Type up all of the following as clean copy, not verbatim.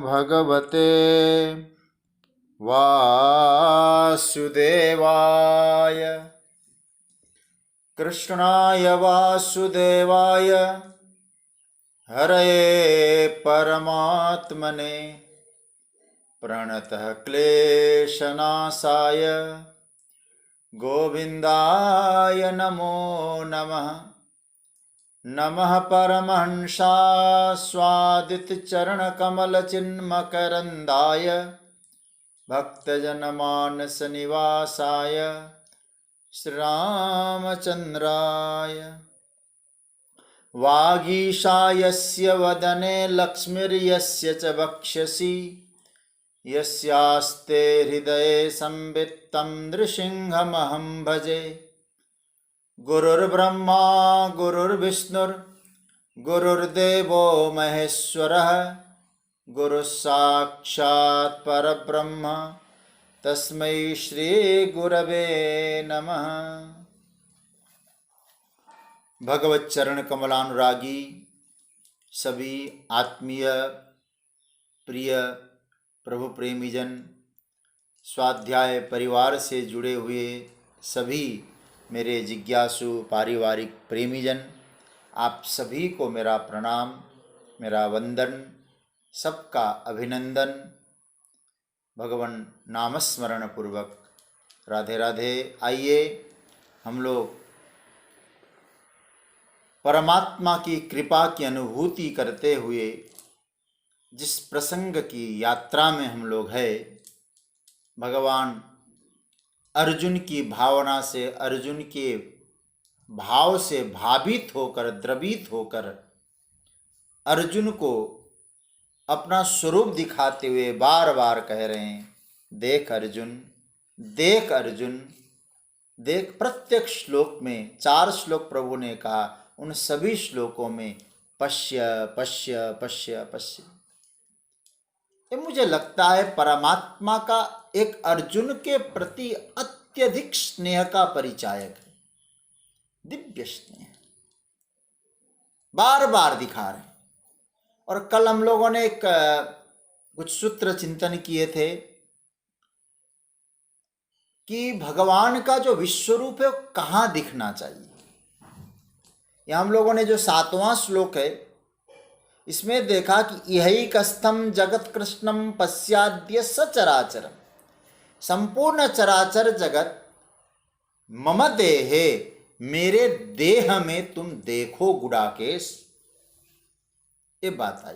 भगवते वासुदेवाय। कृष्णाय वासुदेवाय हरये परमात्मने प्रणतः क्लेशनाशाय गोविन्दाय नमो नमः। नमः परमहंसास्वादितचरणकमलचिन्मकरन्दाय भक्तजनमानसनिवासाय श्रीरामचन्द्राय। वागीशायस्य वदने लक्ष्मीर्यस्य च वक्षसि यस्यास्ते हृदये संवित्तं नृसिंहमहं भजे। गुरुर्ब्रह्मा गुरुर्विष्णुर्गुरुर्देवो महेश्वरः गुरुस्साक्षात् परब्रह्म तस्मै श्री गुरवे नमः। भगवत चरण कमलानुरागी सभी आत्मीय प्रिय प्रभु प्रेमीजन, स्वाध्याय परिवार से जुड़े हुए सभी मेरे जिज्ञासु पारिवारिक प्रेमीजन, आप सभी को मेरा प्रणाम, मेरा वंदन, सबका अभिनंदन। भगवान नामस्मरण पूर्वक राधे राधे। आइए हम लोग परमात्मा की कृपा की अनुभूति करते हुए जिस प्रसंग की यात्रा में हम लोग हैं, भगवान अर्जुन की भावना से, अर्जुन के भाव से भावित होकर, द्रवित होकर अर्जुन को अपना स्वरूप दिखाते हुए बार बार कह रहे हैं, देख अर्जुन, देख अर्जुन, देख। प्रत्येक श्लोक में 4 श्लोक प्रभु ने कहा, उन सभी श्लोकों में पश्य पश्य पश्य पश्य। ये मुझे लगता है परमात्मा का एक अर्जुन के प्रति अत्यधिक स्नेह का परिचायक है। दिव्य स्नेह बार बार दिखा रहे हैं। और कल हम लोगों ने कुछ सूत्र चिंतन किए थे कि भगवान का जो विश्वरूप है वो कहाँ दिखना चाहिए। यह हम लोगों ने जो 7वां श्लोक है इसमें देखा कि यही कस्थम जगत कृष्णम पश्याद्य सचराचरम। संपूर्ण चराचर जगत मम देहे, मेरे देह में तुम देखो गुड़ाकेश। ये बात आई।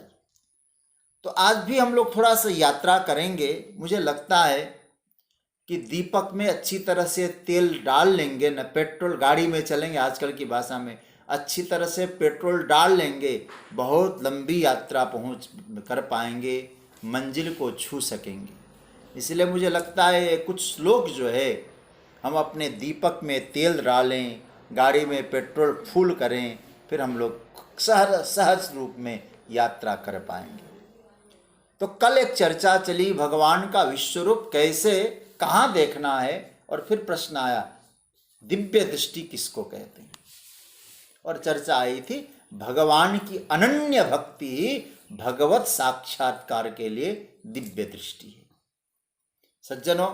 तो आज भी हम लोग थोड़ा सा यात्रा करेंगे। मुझे लगता है कि दीपक में अच्छी तरह से तेल डाल लेंगे न, पेट्रोल गाड़ी में चलेंगे, आजकल की भाषा में अच्छी तरह से पेट्रोल डाल लेंगे, बहुत लंबी यात्रा पहुंच कर पाएंगे, मंजिल को छू सकेंगे। इसलिए मुझे लगता है कुछ श्लोक जो है हम अपने दीपक में तेल डालें, गाड़ी में पेट्रोल फुल करें, फिर हम लोग सहज रूप में यात्रा कर पाएंगे। तो कल एक चर्चा चली भगवान का विश्वरूप कैसे, कहाँ देखना है, और फिर प्रश्न आया दिव्य दृष्टि किसको कहते हैं। और चर्चा आई थी भगवान की अनन्य भक्ति भगवत साक्षात्कार के लिए दिव्य दृष्टि है। सज्जनों,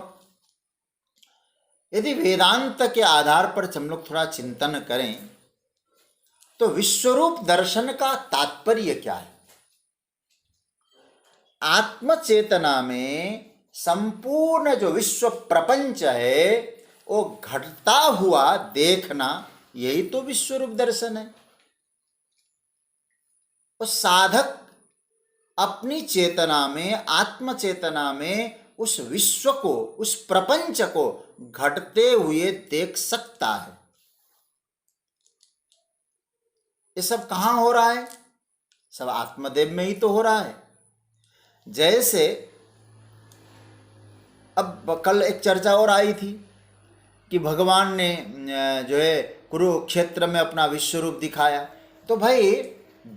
यदि वेदांत के आधार पर हम लोग थोड़ा चिंतन करें तो विश्वरूप दर्शन का तात्पर्य क्या है। आत्मचेतना में संपूर्ण जो विश्व प्रपंच है वो घटता हुआ देखना, यही तो विश्वरूप दर्शन है। और साधक अपनी चेतना में, आत्मचेतना में उस विश्व को, उस प्रपंच को घटते हुए देख सकता है। ये सब कहाँ हो रहा है? सब आत्मदेव में ही तो हो रहा है। जैसे अब कल एक चर्चा और आई थी कि भगवान ने जो है कुरुक्षेत्र में अपना विश्वरूप दिखाया। तो भाई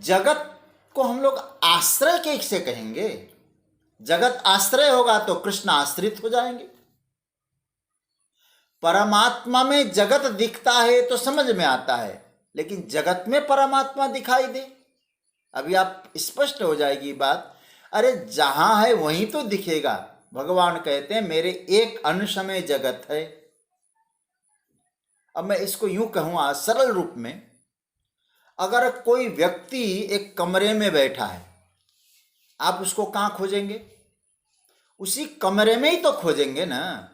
जगत को हम लोग आश्रय कैसे कहेंगे? जगत आश्रय होगा तो कृष्ण आश्रित हो जाएंगे। परमात्मा में जगत दिखता है तो समझ में आता है, लेकिन जगत में परमात्मा दिखाई दे, अभी आप स्पष्ट हो जाएगी बात। अरे जहां है वहीं तो दिखेगा। भगवान कहते हैं मेरे एक अंश में जगत है। अब मैं इसको यूं कहूं आज सरल रूप में, अगर कोई व्यक्ति एक कमरे में बैठा है, आप उसको कहां खोजेंगे? उसी कमरे में ही तो खोजेंगे ना।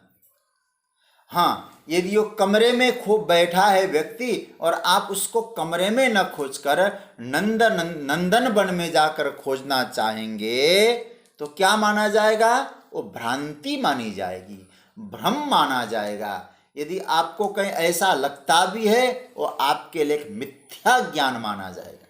हाँ, यदि वो कमरे में खूब बैठा है व्यक्ति और आप उसको कमरे में न खोजकर नंदन वन में जाकर खोजना चाहेंगे तो क्या माना जाएगा? वो भ्रांति मानी जाएगी, भ्रम माना जाएगा। यदि आपको कहीं ऐसा लगता भी है वो आपके लिए एक मिथ्या ज्ञान माना जाएगा।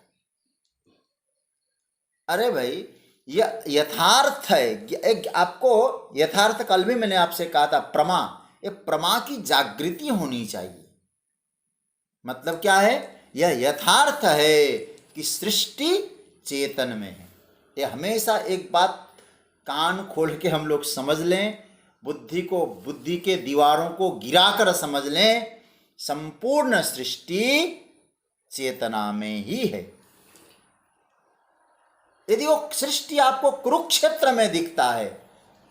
अरे भाई, यह यथार्थ है। एक आपको यथार्थ, कल भी मैंने आपसे कहा था, प्रमा, ये प्रमा की जागृति होनी चाहिए। मतलब क्या है? यह यथार्थ है कि सृष्टि चेतन में है। ये हमेशा एक बात कान खोल के हम लोग समझ लें, बुद्धि के दीवारों को गिराकर समझ लें, संपूर्ण सृष्टि चेतना में ही है। यदि वो सृष्टि आपको कुरुक्षेत्र में दिखता है,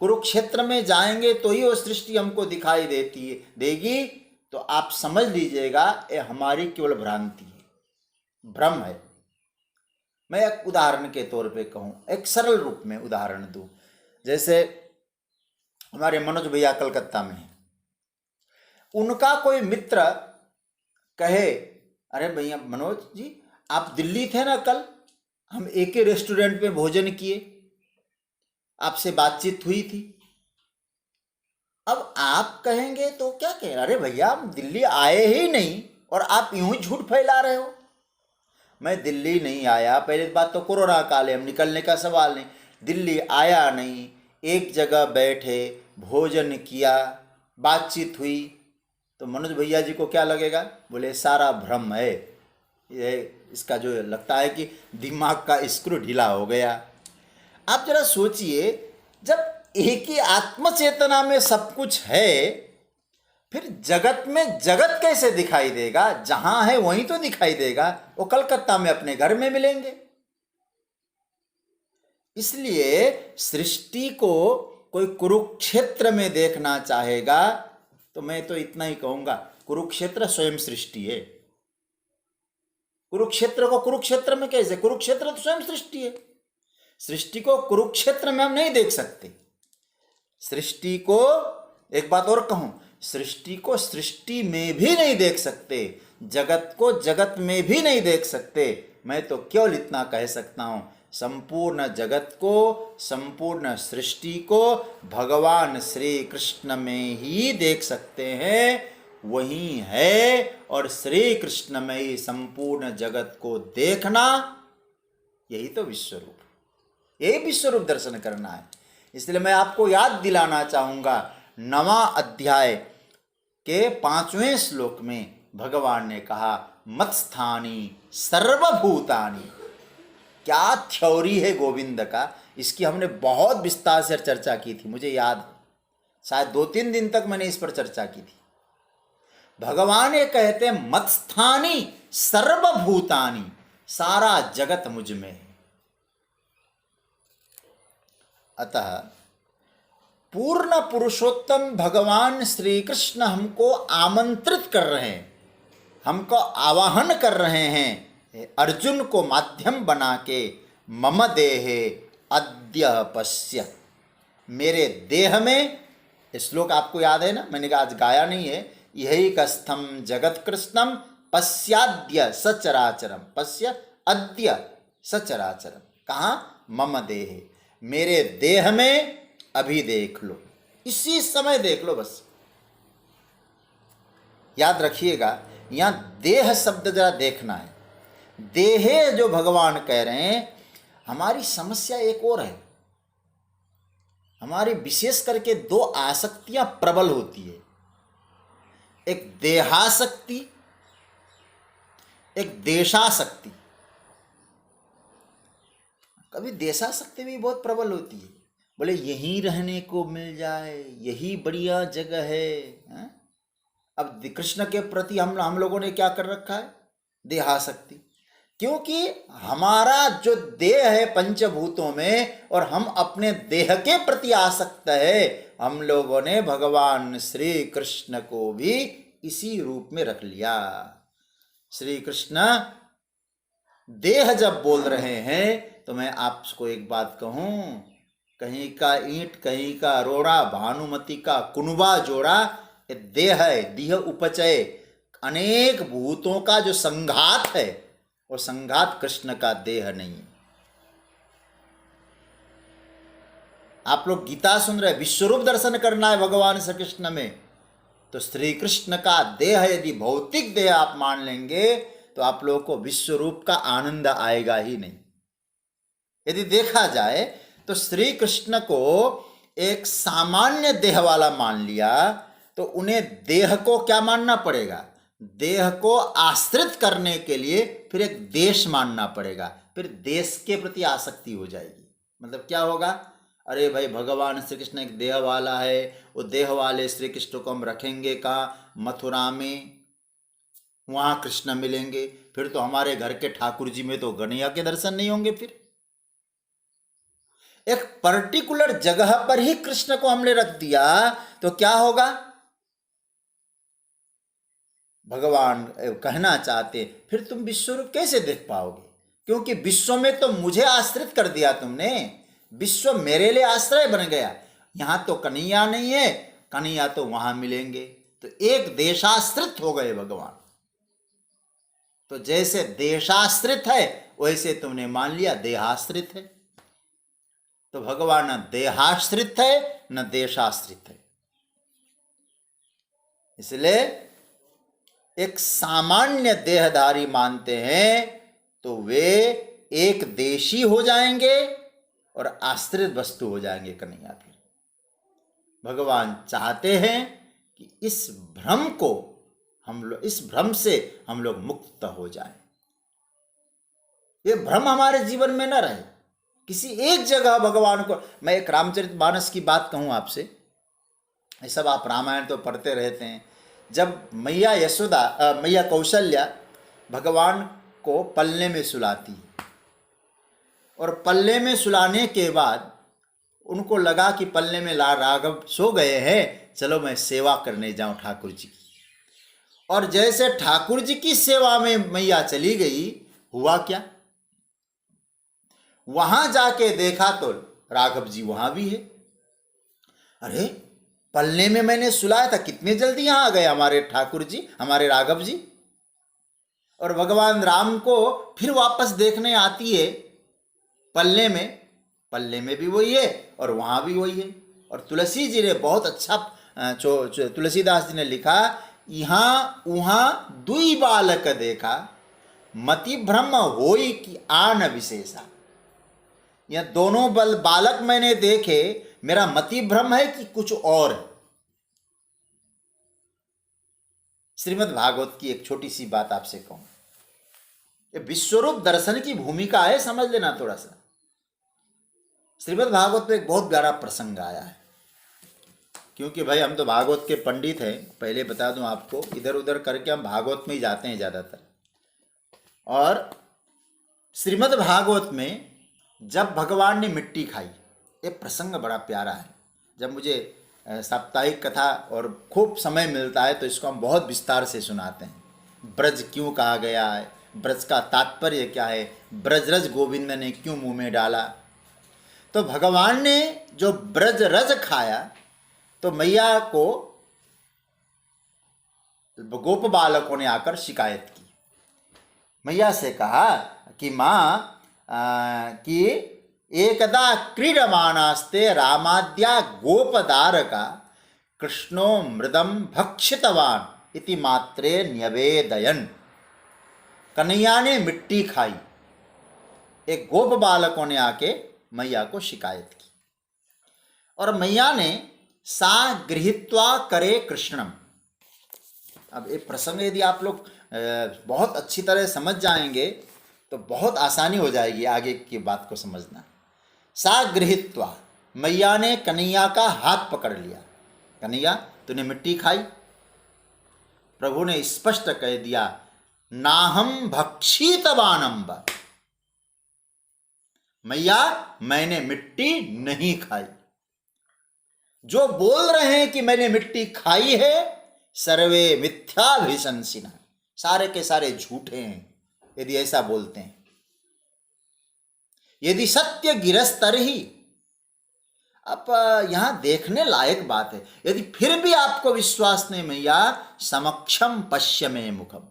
कुरुक्षेत्र में जाएंगे तो ही वो सृष्टि हमको दिखाई देगी, तो आप समझ लीजिएगा ये हमारी केवल भ्रांति है, भ्रम है। मैं एक उदाहरण के तौर पे कहूं, एक सरल रूप में उदाहरण दूं। जैसे हमारे मनोज भैया कलकत्ता में है, उनका कोई मित्र कहे, अरे भैया मनोज जी, आप दिल्ली थे ना कल, हम एक ही रेस्टोरेंट में भोजन किए, आपसे बातचीत हुई थी। अब आप कहेंगे तो क्या कहें, अरे भैया हम दिल्ली आए ही नहीं और आप यूं ही झूठ फैला रहे हो। मैं दिल्ली नहीं आया, पहली बात तो कोरोना काल है, हम निकलने का सवाल नहीं। दिल्ली आया नहीं, एक जगह बैठे, भोजन किया, बातचीत हुई, तो मनोज भैया जी को क्या लगेगा? बोले सारा भ्रम है, ये इसका जो लगता है कि दिमाग का स्क्रू ढीला हो गया। आप जरा सोचिए, जब एक ही आत्म चेतना में सब कुछ है, फिर जगत में जगत कैसे दिखाई देगा? जहां है वहीं तो दिखाई देगा। वो कलकत्ता में अपने घर में मिलेंगे। इसलिए सृष्टि को कोई कुरुक्षेत्र में देखना चाहेगा तो मैं तो इतना ही कहूंगा, कुरुक्षेत्र स्वयं सृष्टि है। कुरुक्षेत्र को कुरुक्षेत्र में कैसे? कुरुक्षेत्र तो स्वयं सृष्टि है। सृष्टि को कुरुक्षेत्र में हम नहीं देख सकते। सृष्टि को, एक बात और कहूं, सृष्टि को सृष्टि में भी नहीं देख सकते, जगत को जगत में भी नहीं देख सकते। मैं तो केवल इतना कह सकता हूं, संपूर्ण जगत को, संपूर्ण सृष्टि को भगवान श्री कृष्ण में ही देख सकते हैं, वही है। और श्री कृष्ण में ही संपूर्ण जगत को देखना, यही तो विश्वरूप, यही विश्वरूप दर्शन करना है। इसलिए मैं आपको याद दिलाना चाहूंगा, 9वां अध्याय के 5वें श्लोक में भगवान ने कहा, मत्स्थानी सर्वभूतानि। क्या थ्योरी है गोविंद का, इसकी हमने बहुत विस्तार से चर्चा की थी, मुझे याद है, शायद 2-3 दिन तक मैंने इस पर चर्चा की थी। भगवान ये कहते हैं, मत्स्थानी सर्वभूतानि, सारा जगत मुझ में है। अतः पूर्ण पुरुषोत्तम भगवान श्री कृष्ण हमको आमंत्रित कर रहे हैं, हमको आवाहन कर रहे हैं, अर्जुन को माध्यम बना के, मम देहे अद्य पश्य, मेरे देह में। श्लोक आपको याद है ना, मैंने कहा आज गाया नहीं है, यही कस्थम जगत कृष्णम पश्याद्य सचराचरम, पश्य अद्य सचराचरम। कहाँ? मम देहे, मेरे देह में अभी देख लो, इसी समय देख लो बस। याद रखिएगा, यहां देह शब्द जरा देखना है। देहे जो भगवान कह रहे हैं, हमारी समस्या एक और है। हमारी विशेष करके 2 आसक्तियां प्रबल होती है, एक देहासक्ति, एक देशासक्ति। कभी देशासक्ति भी बहुत प्रबल होती है, बोले यहीं रहने को मिल जाए, यही बढ़िया जगह है। अब कृष्ण के प्रति हम लोगों ने क्या कर रखा है? देहासक्ति। क्योंकि हमारा जो देह है पंचभूतों में और हम अपने देह के प्रति आसक्त है, हम लोगों ने भगवान श्री कृष्ण को भी इसी रूप में रख लिया। श्री कृष्ण देह जब बोल रहे हैं तो मैं आपको एक बात कहूं, कहीं का ईंट कहीं का रोड़ा, भानुमति का कुनबा जोड़ा, ये देह है, देह उपचय, अनेक भूतों का जो संघात है वो संघात कृष्ण का देह नहीं है। आप लोग गीता सुन रहे, विश्वरूप दर्शन करना है भगवान श्री कृष्ण में, तो श्री कृष्ण का देह यदि भौतिक देह आप मान लेंगे तो आप लोगों को विश्व रूप का आनंद आएगा ही नहीं। यदि देखा जाए तो श्री कृष्ण को एक सामान्य देह वाला मान लिया तो उन्हें देह को क्या मानना पड़ेगा, देह को आश्रित करने के लिए फिर एक देश मानना पड़ेगा, फिर देश के प्रति आसक्ति हो जाएगी। मतलब क्या होगा, अरे भाई भगवान श्री कृष्ण एक देह वाला है, वो देह वाले श्री कृष्ण को हम रखेंगे कहाँ, मथुरा में, वहाँ कृष्ण मिलेंगे, फिर तो हमारे घर के ठाकुर जी में तो गणैया के दर्शन नहीं होंगे। फिर एक पर्टिकुलर जगह पर ही कृष्ण को हमने रख दिया तो क्या होगा, भगवान कहना चाहते फिर तुम विश्वरूप कैसे देख पाओगे, क्योंकि विश्व में तो मुझे आश्रित कर दिया तुमने, विश्व मेरे लिए आश्रय बन गया। यहां तो कन्हैया नहीं है, कन्हैया तो वहां मिलेंगे, तो एक देशाश्रित हो गए भगवान। तो जैसे देशाश्रित है वैसे तुमने मान लिया देहाश्रित है। तो भगवान न देहाश्रित है न देशाश्रित है। इसलिए एक सामान्य देहधारी मानते हैं तो वे एक देशी हो जाएंगे और आश्रित वस्तु हो जाएंगे कन्हैया। फिर भगवान चाहते हैं कि इस भ्रम को हम लोग, इस भ्रम से हम लोग मुक्त हो जाएं। ये भ्रम हमारे जीवन में न रहे। किसी एक जगह भगवान को, मैं एक रामचरितमानस की बात कहूं आपसे, ये सब आप रामायण तो पढ़ते रहते हैं। जब मैया यशोदा, मैया कौशल्या भगवान को पल्ले में सुलाती है और पल्ले में सुलाने के बाद उनको लगा कि पल्ले में राघव सो गए हैं, चलो मैं सेवा करने जाऊं ठाकुर जी की। और जैसे ठाकुर जी की सेवा में मैया चली गई, हुआ क्या, वहां जाके देखा तो राघव जी वहां भी है। अरे पल्ले में मैंने सुलाया था, कितने जल्दी यहां आ गए हमारे ठाकुर जी, हमारे राघव जी। और भगवान राम को फिर वापस देखने आती है पल्ले में भी वही है और वहां भी वही है। और तुलसी जी ने बहुत अच्छा, तुलसीदास जी ने लिखा, यहाँ उहाँ दुई बालक देखा, मति भ्रम होई कि आन विशेषा। यह दोनों बालक मैंने देखे, मेरा मति भ्रम है कि कुछ और है। श्रीमद् भागवत की एक छोटी सी बात आपसे कहूं, ये विश्वरूप दर्शन की भूमिका है, समझ लेना थोड़ा सा। श्रीमद् भागवत में एक बहुत प्यारा प्रसंग आया है, क्योंकि भाई हम तो भागवत के पंडित हैं, पहले बता दूं आपको, इधर उधर करके हम भागवत में ही जाते हैं ज़्यादातर। और श्रीमद् भागवत में जब भगवान ने मिट्टी खाई, ये प्रसंग बड़ा प्यारा है। जब मुझे साप्ताहिक कथा और खूब समय मिलता है तो इसको हम बहुत विस्तार से सुनाते हैं। ब्रज क्यों कहा गया है, ब्रज का तात्पर्य क्या है, ब्रजरज गोविंद ने क्यों मुंह में डाला। तो भगवान ने जो ब्रजरज खाया तो मैया को गोप बालकों ने आकर शिकायत की। मैया से कहा कि माँ कि एकदा क्रीडमानास्ते रामाद्या गोपदारका कृष्णो मृदम भक्षितवान इति मात्रे न्यवेदयन। कन्हैया ने मिट्टी खाई, एक गोप बालकों ने आके मैया को शिकायत की और मैया ने सा गृहीत्वा करे कृष्णम। अब एक प्रसंग यदि आप लोग बहुत अच्छी तरह समझ जाएंगे तो बहुत आसानी हो जाएगी आगे की बात को समझना। सा गृहीत्वा, मैया ने कन्हैया का हाथ पकड़ लिया, कन्हैया तूने मिट्टी खाई। प्रभु ने स्पष्ट कह दिया, नाहम भक्षितवानम्ब, मैया मैंने मिट्टी नहीं खाई। जो बोल रहे हैं कि मैंने मिट्टी खाई है, सर्वे मिथ्याभिशंसिनः, सारे के सारे झूठे हैं यदि ऐसा बोलते हैं। यदि सत्य गिरस्तर ही। अब यहां देखने लायक बात है, यदि फिर भी आपको विश्वास नहीं, मैया समक्षम पश्य में मुखम,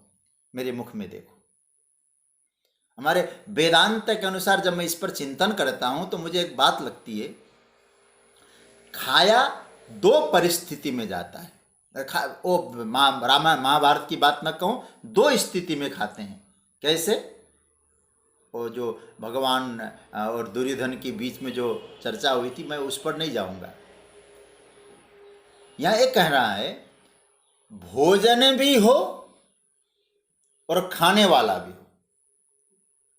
मेरे मुख में देखो। हमारे वेदांत के अनुसार जब मैं इस पर चिंतन करता हूं तो मुझे एक बात लगती है, खाया दो परिस्थिति में जाता है। वो महाभारत की बात न कहूं, दो स्थिति में खाते हैं। कैसे? वो जो भगवान और दुर्योधन के बीच में जो चर्चा हुई थी, मैं उस पर नहीं जाऊंगा। यहां एक कह रहा है भोजन भी हो और खाने वाला भी हो।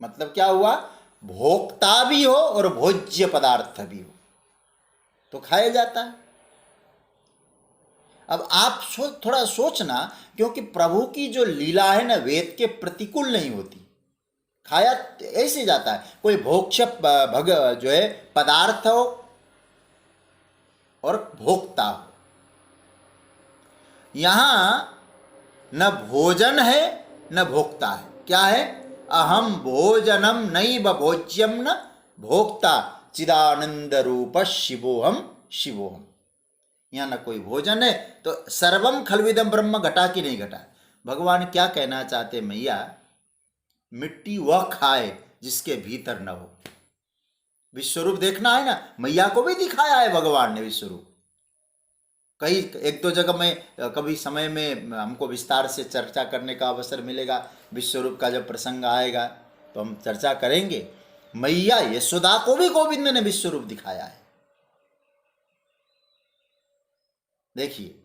मतलब क्या हुआ? भोक्ता भी हो और भोज्य पदार्थ भी हो, तो खाया जाता है। अब आप थोड़ा सोचना, क्योंकि प्रभु की जो लीला है ना, वेद के प्रतिकूल नहीं होती। खाया ऐसे जाता है, कोई भोक्ष भग जो है पदार्थ हो और भोक्ता हो। यहां न भोजन है न भोक्ता है। क्या है? अहम भोजनम नैव भोज्यम न भोक्ता चिदानंद रूप शिवोहम शिवोहम। यहाँ न कोई भोजन है तो सर्वम खलविदम ब्रह्म, घटा कि नहीं घटा। भगवान क्या कहना चाहते? मैया मिट्टी वह खाए जिसके भीतर न हो। विश्वरूप देखना है ना, मैया को भी दिखाया है भगवान ने विश्वरूप। कई एक दो जगह में कभी समय में हमको विस्तार से चर्चा करने का अवसर मिलेगा। विश्वरूप का जब प्रसंग आएगा तो हम चर्चा करेंगे। मैया यशोदा को भी गोविंद ने विश्वरूप दिखाया है। देखिए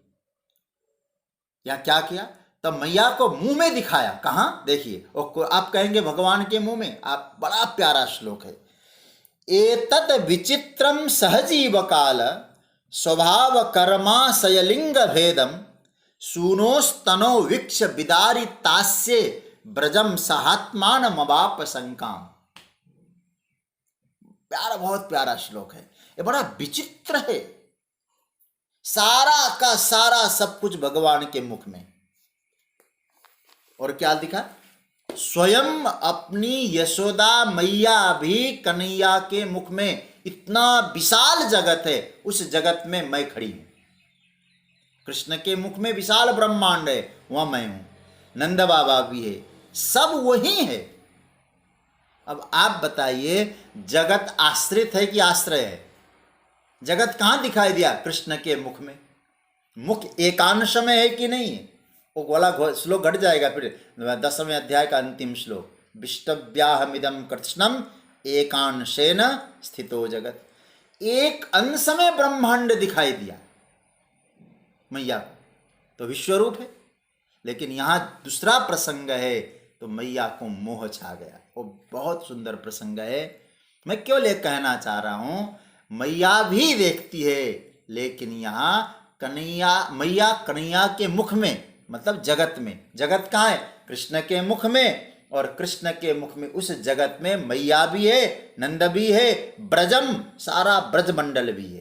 यहां क्या किया, तब मैया को मुंह में दिखाया। कहां? देखिए, आप कहेंगे भगवान के मुंह में। आप, बड़ा प्यारा श्लोक है। एतत् विचित्रम सहजीव काल स्वभाव कर्माशयलिंग भेदम सूनोस्तनो वीक्ष विदारी तास्य ब्रजम सहात्मान मवाप शंकाम। प्यारा, बहुत प्यारा श्लोक है। ये बड़ा विचित्र है। सारा का सारा सब कुछ भगवान के मुख में। और क्या दिखा? स्वयं अपनी यशोदा मैया भी कन्हैया के मुख में। इतना विशाल जगत है, उस जगत में मैं खड़ी हूं। कृष्ण के मुख में विशाल ब्रह्मांड है, वहां मैं हूं। नंद बाबा भी है, सब वही है। अब आप बताइए, जगत आश्रित है कि आश्रय है? जगत कहां दिखाई दिया? कृष्ण के मुख में। मुख एकांश में है कि नहीं है? वो वाला श्लोक घट जाएगा फिर 10वें अध्याय का अंतिम श्लोक, विष्टव्याहमिदं कृष्णम एकांशेन स्थितो जगत। एक अंश में ब्रह्मांड दिखाई दिया मैया को, तो विश्वरूप है। लेकिन यहां दूसरा प्रसंग है तो मैया को मोह छा गया। वो बहुत सुंदर प्रसंग है। मैं केवल ये कहना चाह रहा हूं, मैया भी देखती है, लेकिन यहां कन्हैया, मैया कन्हैया के मुख में, मतलब जगत में। जगत कहाँ है? कृष्ण के मुख में। और कृष्ण के मुख में, उस जगत में मैया भी है, नंद भी है, ब्रजम, सारा ब्रज मंडल भी है।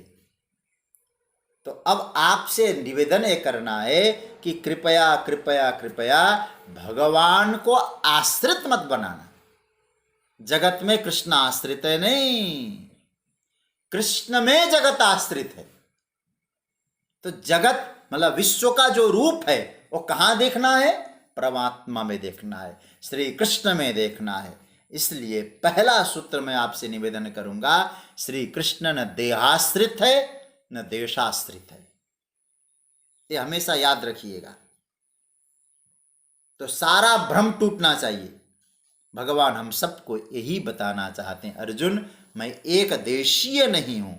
तो अब आपसे निवेदन ये करना है कि कृपया कृपया कृपया भगवान को आश्रित मत बनाना। जगत में कृष्ण आश्रित है नहीं, कृष्ण में जगत आश्रित है। तो जगत मतलब विश्व का जो रूप है वो कहां देखना है? परमात्मा में देखना है, श्री कृष्ण में देखना है। इसलिए पहला सूत्र मैं आपसे निवेदन करूंगा, श्री कृष्ण न देहाश्रित है न देशाश्रित है। ये हमेशा याद रखिएगा। तो सारा भ्रम टूटना चाहिए। भगवान हम सबको यही बताना चाहते हैं, अर्जुन मैं एक देशीय नहीं हूं।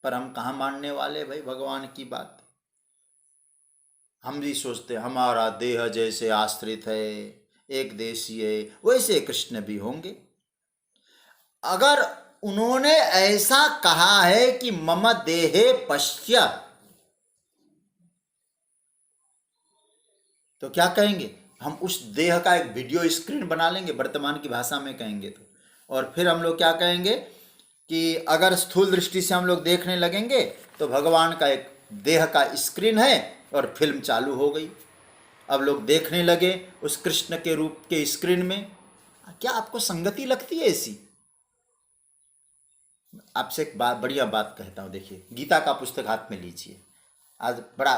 पर हम कहां मानने वाले भाई भगवान की बात। हम भी सोचते हमारा देह जैसे आश्रित है, एक देशीय है, वैसे कृष्ण भी होंगे। अगर उन्होंने ऐसा कहा है कि मम देहे पश्य, तो क्या कहेंगे? हम उस देह का एक वीडियो स्क्रीन बना लेंगे, वर्तमान की भाषा में कहेंगे तो, और फिर हम लोग क्या कहेंगे कि अगर स्थूल दृष्टि से हम लोग देखने लगेंगे तो भगवान का एक देह का स्क्रीन है और फिल्म चालू हो गई। अब लोग देखने लगे उस कृष्ण के रूप के स्क्रीन में। क्या आपको संगति लगती है ऐसी? आपसे एक बात, बढ़िया बात कहता हूँ। देखिए, गीता का पुस्तक हाथ में लीजिए। आज बड़ा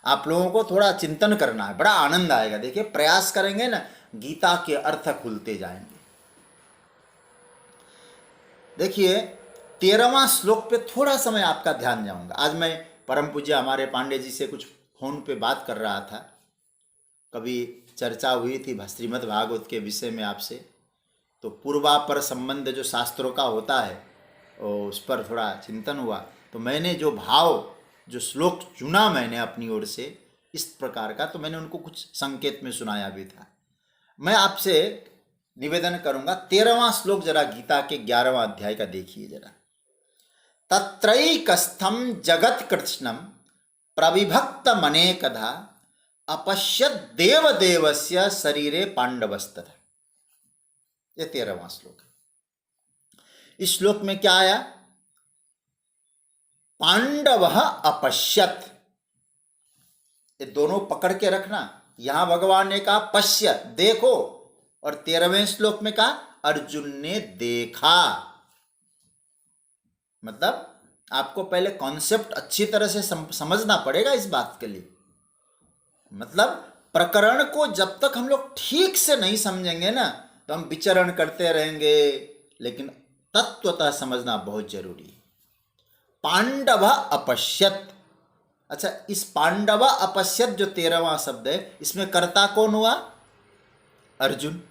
आप लोगों को थोड़ा चिंतन करना है, बड़ा आनंद आएगा। देखिए, प्रयास करेंगे ना, गीता के अर्थ खुलते जाएंगे। देखिए, 13वां श्लोक पे थोड़ा समय आपका ध्यान जाऊंगा। आज मैं परम पूज्य हमारे पांडे जी से कुछ फोन पे बात कर रहा था, कभी चर्चा हुई थी श्रीमद् भागवत के विषय में आपसे, तो पूर्वापर संबंध जो शास्त्रों का होता है उस पर थोड़ा चिंतन हुआ। तो मैंने जो भाव, जो श्लोक चुना मैंने अपनी ओर से इस प्रकार का, तो मैंने उनको कुछ संकेत में सुनाया भी था। मैं आपसे निवेदन करूंगा, 13वां श्लोक जरा गीता के 11वां अध्याय का देखिए जरा। तत्रैकस्थं जगत कृत्स्नम प्रविभक्त मनेकधा अपश्यत देवदेवस्य शरीरे पांडवस्तथा। ये 13वां श्लोक है। इस श्लोक में क्या आया? पांडव अपश्यत। ये दोनों पकड़ के रखना। यहां भगवान ने कहा पश्य, देखो, और 13वें श्लोक में कहा अर्जुन ने देखा। मतलब आपको पहले कॉन्सेप्ट अच्छी तरह से समझना पड़ेगा इस बात के लिए। मतलब प्रकरण को जब तक हम लोग ठीक से नहीं समझेंगे ना, तो हम विचरण करते रहेंगे, लेकिन तत्वतः समझना बहुत जरूरी है। पांडव अपश्यत। अच्छा, इस पांडव अपश्यत जो 13वां शब्द है, इसमें कर्ता कौन हुआ? अर्जुन।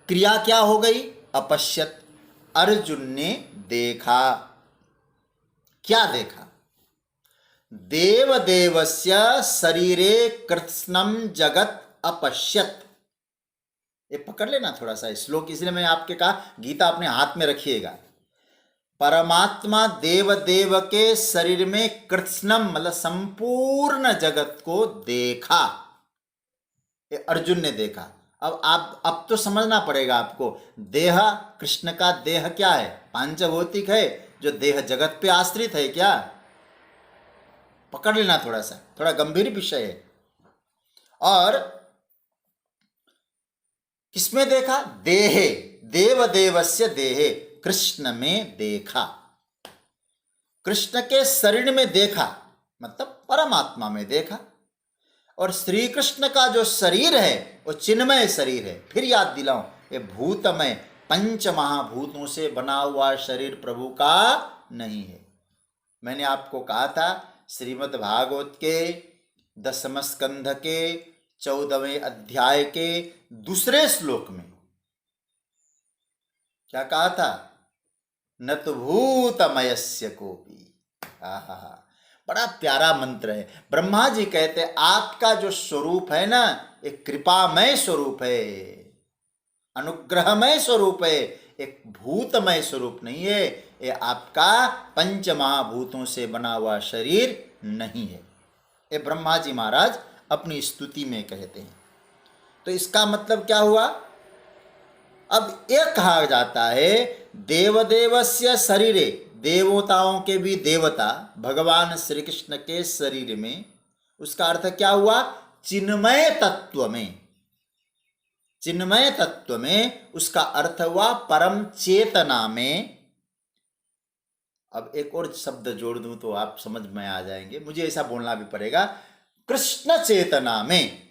क्रिया क्या हो गई? अपश्यत। अर्जुन ने देखा। क्या देखा? देवदेवस्य शरीरे कृत्स्नम जगत अपश्यत। ये पकड़ लेना थोड़ा सा श्लोक, इसलिए मैंने आपके कहा गीता अपने हाथ में रखिएगा। परमात्मा देवदेव के शरीर में कृत्स्नम मतलब संपूर्ण जगत को देखा। ये अर्जुन ने देखा। अब तो समझना पड़ेगा आपको। देह, कृष्ण का देह क्या है? पांचभौतिक है, जो देह जगत पे आश्रित है क्या? पकड़ लेना थोड़ा सा, थोड़ा गंभीर विषय है। और किसमें देखा? देहे, देवदेवस्य देहे, कृष्ण में देखा। कृष्ण के शरीर में देखा मतलब परमात्मा में देखा। और श्री कृष्ण का जो शरीर है वो चिन्मय शरीर है। फिर याद दिलाऊं, ये भूतमय पंच महाभूतों से बना हुआ शरीर प्रभु का नहीं है। मैंने आपको कहा था श्रीमद् भागवत के 10वें स्कंध के 14वें अध्याय के 2 श्लोक में क्या कहा था? न तो भूतमयस्य कोपि। बड़ा प्यारा मंत्र है। ब्रह्मा जी कहते हैं आपका जो स्वरूप है ना, एक कृपामय स्वरूप है, अनुग्रहमय स्वरूप है, एक भूतमय स्वरूप नहीं है। ये आपका पंच महाभूतों से बना हुआ शरीर नहीं है। ये ब्रह्मा जी महाराज अपनी स्तुति में कहते हैं। तो इसका मतलब क्या हुआ? अब एक कहा जाता है देवदेवस्य शरीरे, देवताओं के भी देवता भगवान श्री कृष्ण के शरीर में। उसका अर्थ क्या हुआ? चिन्मय तत्व में। चिन्मय तत्व में उसका अर्थ हुआ परम चेतना में। अब एक और शब्द जोड़ दूं तो आप समझ में आ जाएंगे, मुझे ऐसा बोलना भी पड़ेगा, कृष्ण चेतना में।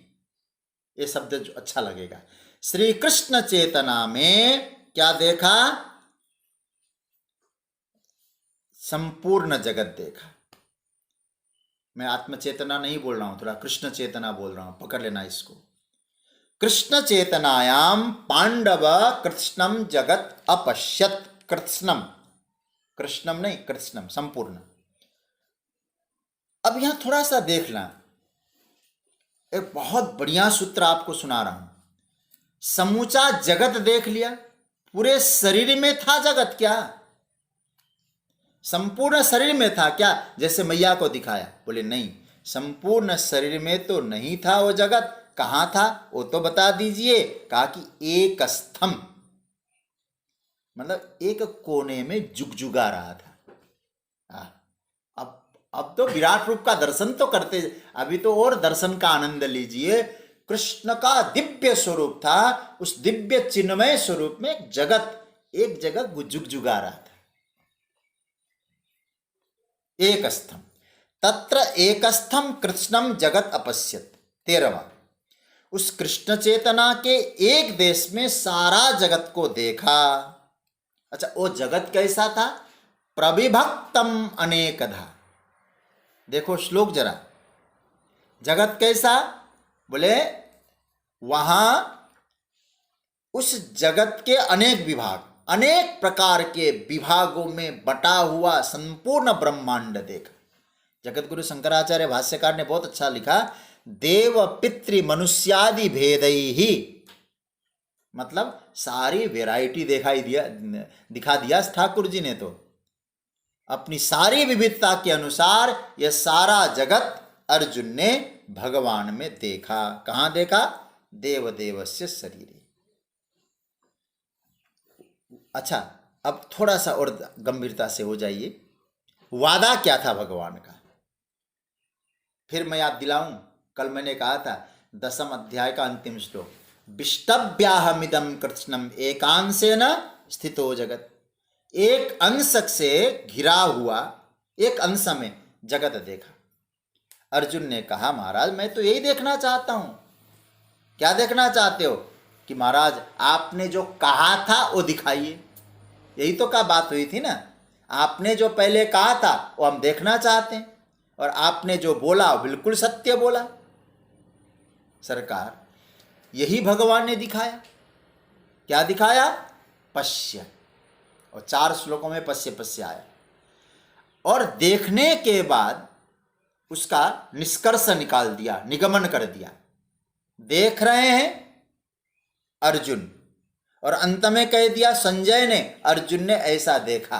ये शब्द जो अच्छा लगेगा। श्री कृष्ण चेतना में क्या देखा? संपूर्ण जगत देखा। मैं आत्म चेतना नहीं बोल रहा हूं, थोड़ा कृष्ण चेतना बोल रहा हूं, पकड़ लेना इसको। कृष्ण चेतनायाम पांडव कृत्स्नम जगत अपश्यत। कृत्स्नम, कृष्णम नहीं, कृत्स्नम, संपूर्ण। अब यहां थोड़ा सा देखना, एक बहुत बढ़िया सूत्र आपको सुना रहा हूं। समूचा जगत देख लिया, पूरे शरीर में था जगत क्या? संपूर्ण शरीर में था क्या? जैसे मैया को दिखाया, बोले नहीं, संपूर्ण शरीर में तो नहीं था वो जगत। कहाँ था वो तो बता दीजिए। कहा कि एक स्थम, मतलब एक कोने में जुगजुगा रहा था। अब तो विराट रूप का दर्शन तो करते, अभी तो और दर्शन का आनंद लीजिए। कृष्ण का दिव्य स्वरूप था, उस दिव्य चिन्मय स्वरूप में एक जगह जुगजुगा रहा था। एक स्थम, तत्र एकस्थम कृष्णम जगत अपश्यत। 13वां, उस कृष्ण चेतना के एक देश में सारा जगत को देखा। अच्छा, वो जगत कैसा था? प्रविभक्तम अनेकधा। देखो श्लोक जरा, जगत कैसा? बोले वहां उस जगत के अनेक विभाग, अनेक प्रकार के विभागों में बटा हुआ संपूर्ण ब्रह्मांड देखा। जगत गुरु शंकराचार्य भाष्यकार ने बहुत अच्छा लिखा, देव पितृ मनुष्यादि भेदैहि, मतलब सारी वैरायटी दिखा दिया ठाकुर जी ने। तो अपनी सारी विविधता के अनुसार यह सारा जगत अर्जुन ने भगवान में देखा। कहाँ देखा? देवदेवस्य शरीरे। अच्छा, अब थोड़ा सा और गंभीरता से हो जाइए। वादा क्या था भगवान का? फिर मैं याद दिलाऊं, कल मैंने कहा था 10वें अध्याय का अंतिम श्लोक, विष्टव्याहमिदं कृष्णम एकांशेन स्थितो जगत। एक अंश से घिरा हुआ एक अंश में जगत देखा। अर्जुन ने कहा, महाराज मैं तो यही देखना चाहता हूं। क्या देखना चाहते हो? कि महाराज आपने जो कहा था वो दिखाइए। यही तो का बात हुई थी ना, आपने जो पहले कहा था वो हम देखना चाहते हैं, और आपने जो बोला बिल्कुल सत्य बोला। सरकार, यही भगवान ने दिखाया। क्या दिखाया? पश्य, और 4 श्लोकों में पश्य पश्य आया। और देखने के बाद उसका निष्कर्ष निकाल दिया, निगमन कर दिया। देख रहे हैं अर्जुन, और अंत में कह दिया संजय ने, अर्जुन ने ऐसा देखा।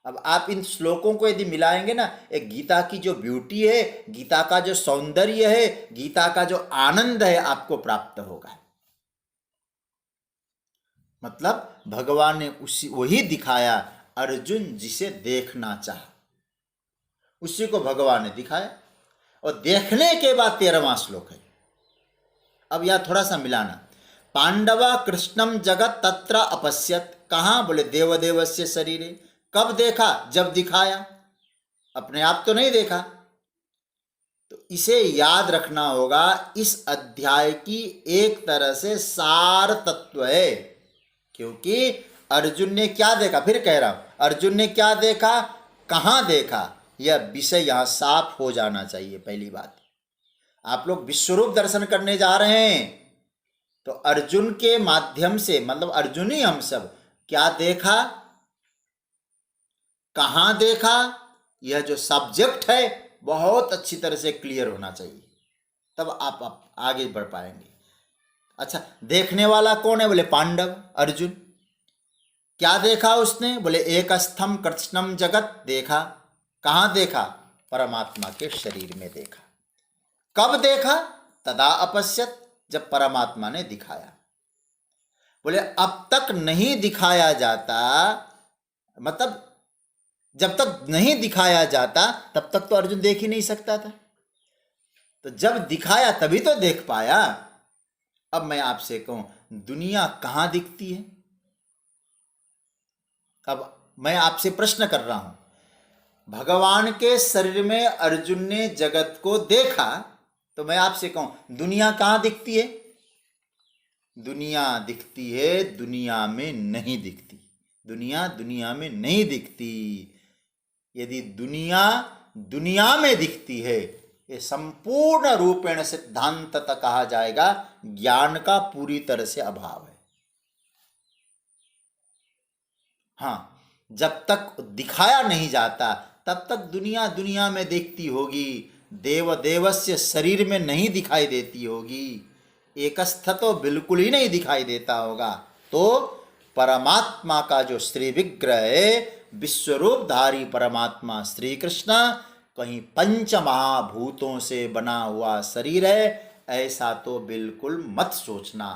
अब आप इन श्लोकों को यदि मिलाएंगे ना, एक गीता की जो ब्यूटी है, गीता का जो सौंदर्य है, गीता का जो आनंद है, आपको प्राप्त होगा। मतलब भगवान ने वही दिखाया अर्जुन जिसे देखना चाहा, उसी को भगवान ने दिखाया। और देखने के बाद 13वां श्लोक है। अब यह थोड़ा सा मिलाना, पांडवा कृष्णम जगत तत्र अपश्यत। कहाँ? बोले देवदेवस्य शरीरे। कब देखा? जब दिखाया, अपने आप तो नहीं देखा। तो इसे याद रखना होगा, इस अध्याय की एक तरह से सार तत्व है। क्योंकि अर्जुन ने क्या देखा, फिर कह रहा हूं, अर्जुन ने क्या देखा, कहाँ देखा, यह विषय यहां साफ हो जाना चाहिए। पहली बात, आप लोग विश्वरूप दर्शन करने जा रहे हैं, तो अर्जुन के माध्यम से, मतलब अर्जुन ही हम सब, क्या देखा, कहाँ देखा, यह जो सब्जेक्ट है बहुत अच्छी तरह से क्लियर होना चाहिए, तब आप आगे बढ़ पाएंगे। अच्छा, देखने वाला कौन है? बोले पांडव, अर्जुन। क्या देखा उसने? बोले एक स्थम कृष्णम जगत देखा। कहाँ देखा? परमात्मा के शरीर में देखा। कब देखा? तदा अपश्यत, जब परमात्मा ने दिखाया। बोले अब तक नहीं दिखाया जाता, मतलब जब तक नहीं दिखाया जाता तब तक तो अर्जुन देख ही नहीं सकता था। तो जब दिखाया तभी तो देख पाया। अब मैं आपसे कहूं, दुनिया कहां दिखती है? अब मैं आपसे प्रश्न कर रहा हूं, भगवान के शरीर में अर्जुन ने जगत को देखा, तो मैं आपसे कहूं दुनिया कहां दिखती है? दुनिया दिखती है दुनिया में नहीं दिखती। दुनिया दुनिया में नहीं दिखती। यदि दुनिया दुनिया में दिखती है, ये संपूर्ण रूपेण सिद्धांततः कहा जाएगा ज्ञान का पूरी तरह से अभाव है। हाँ, जब तक दिखाया नहीं जाता तब तक दुनिया दुनिया में दिखती होगी, देव देवस्य शरीर में नहीं दिखाई देती होगी, एकस्थ तो बिल्कुल ही नहीं दिखाई देता होगा। तो परमात्मा का जो श्री विग्रह है, विश्वरूपधारी परमात्मा श्री कृष्ण, कहीं पंच महाभूतों से बना हुआ शरीर है, ऐसा तो बिल्कुल मत सोचना,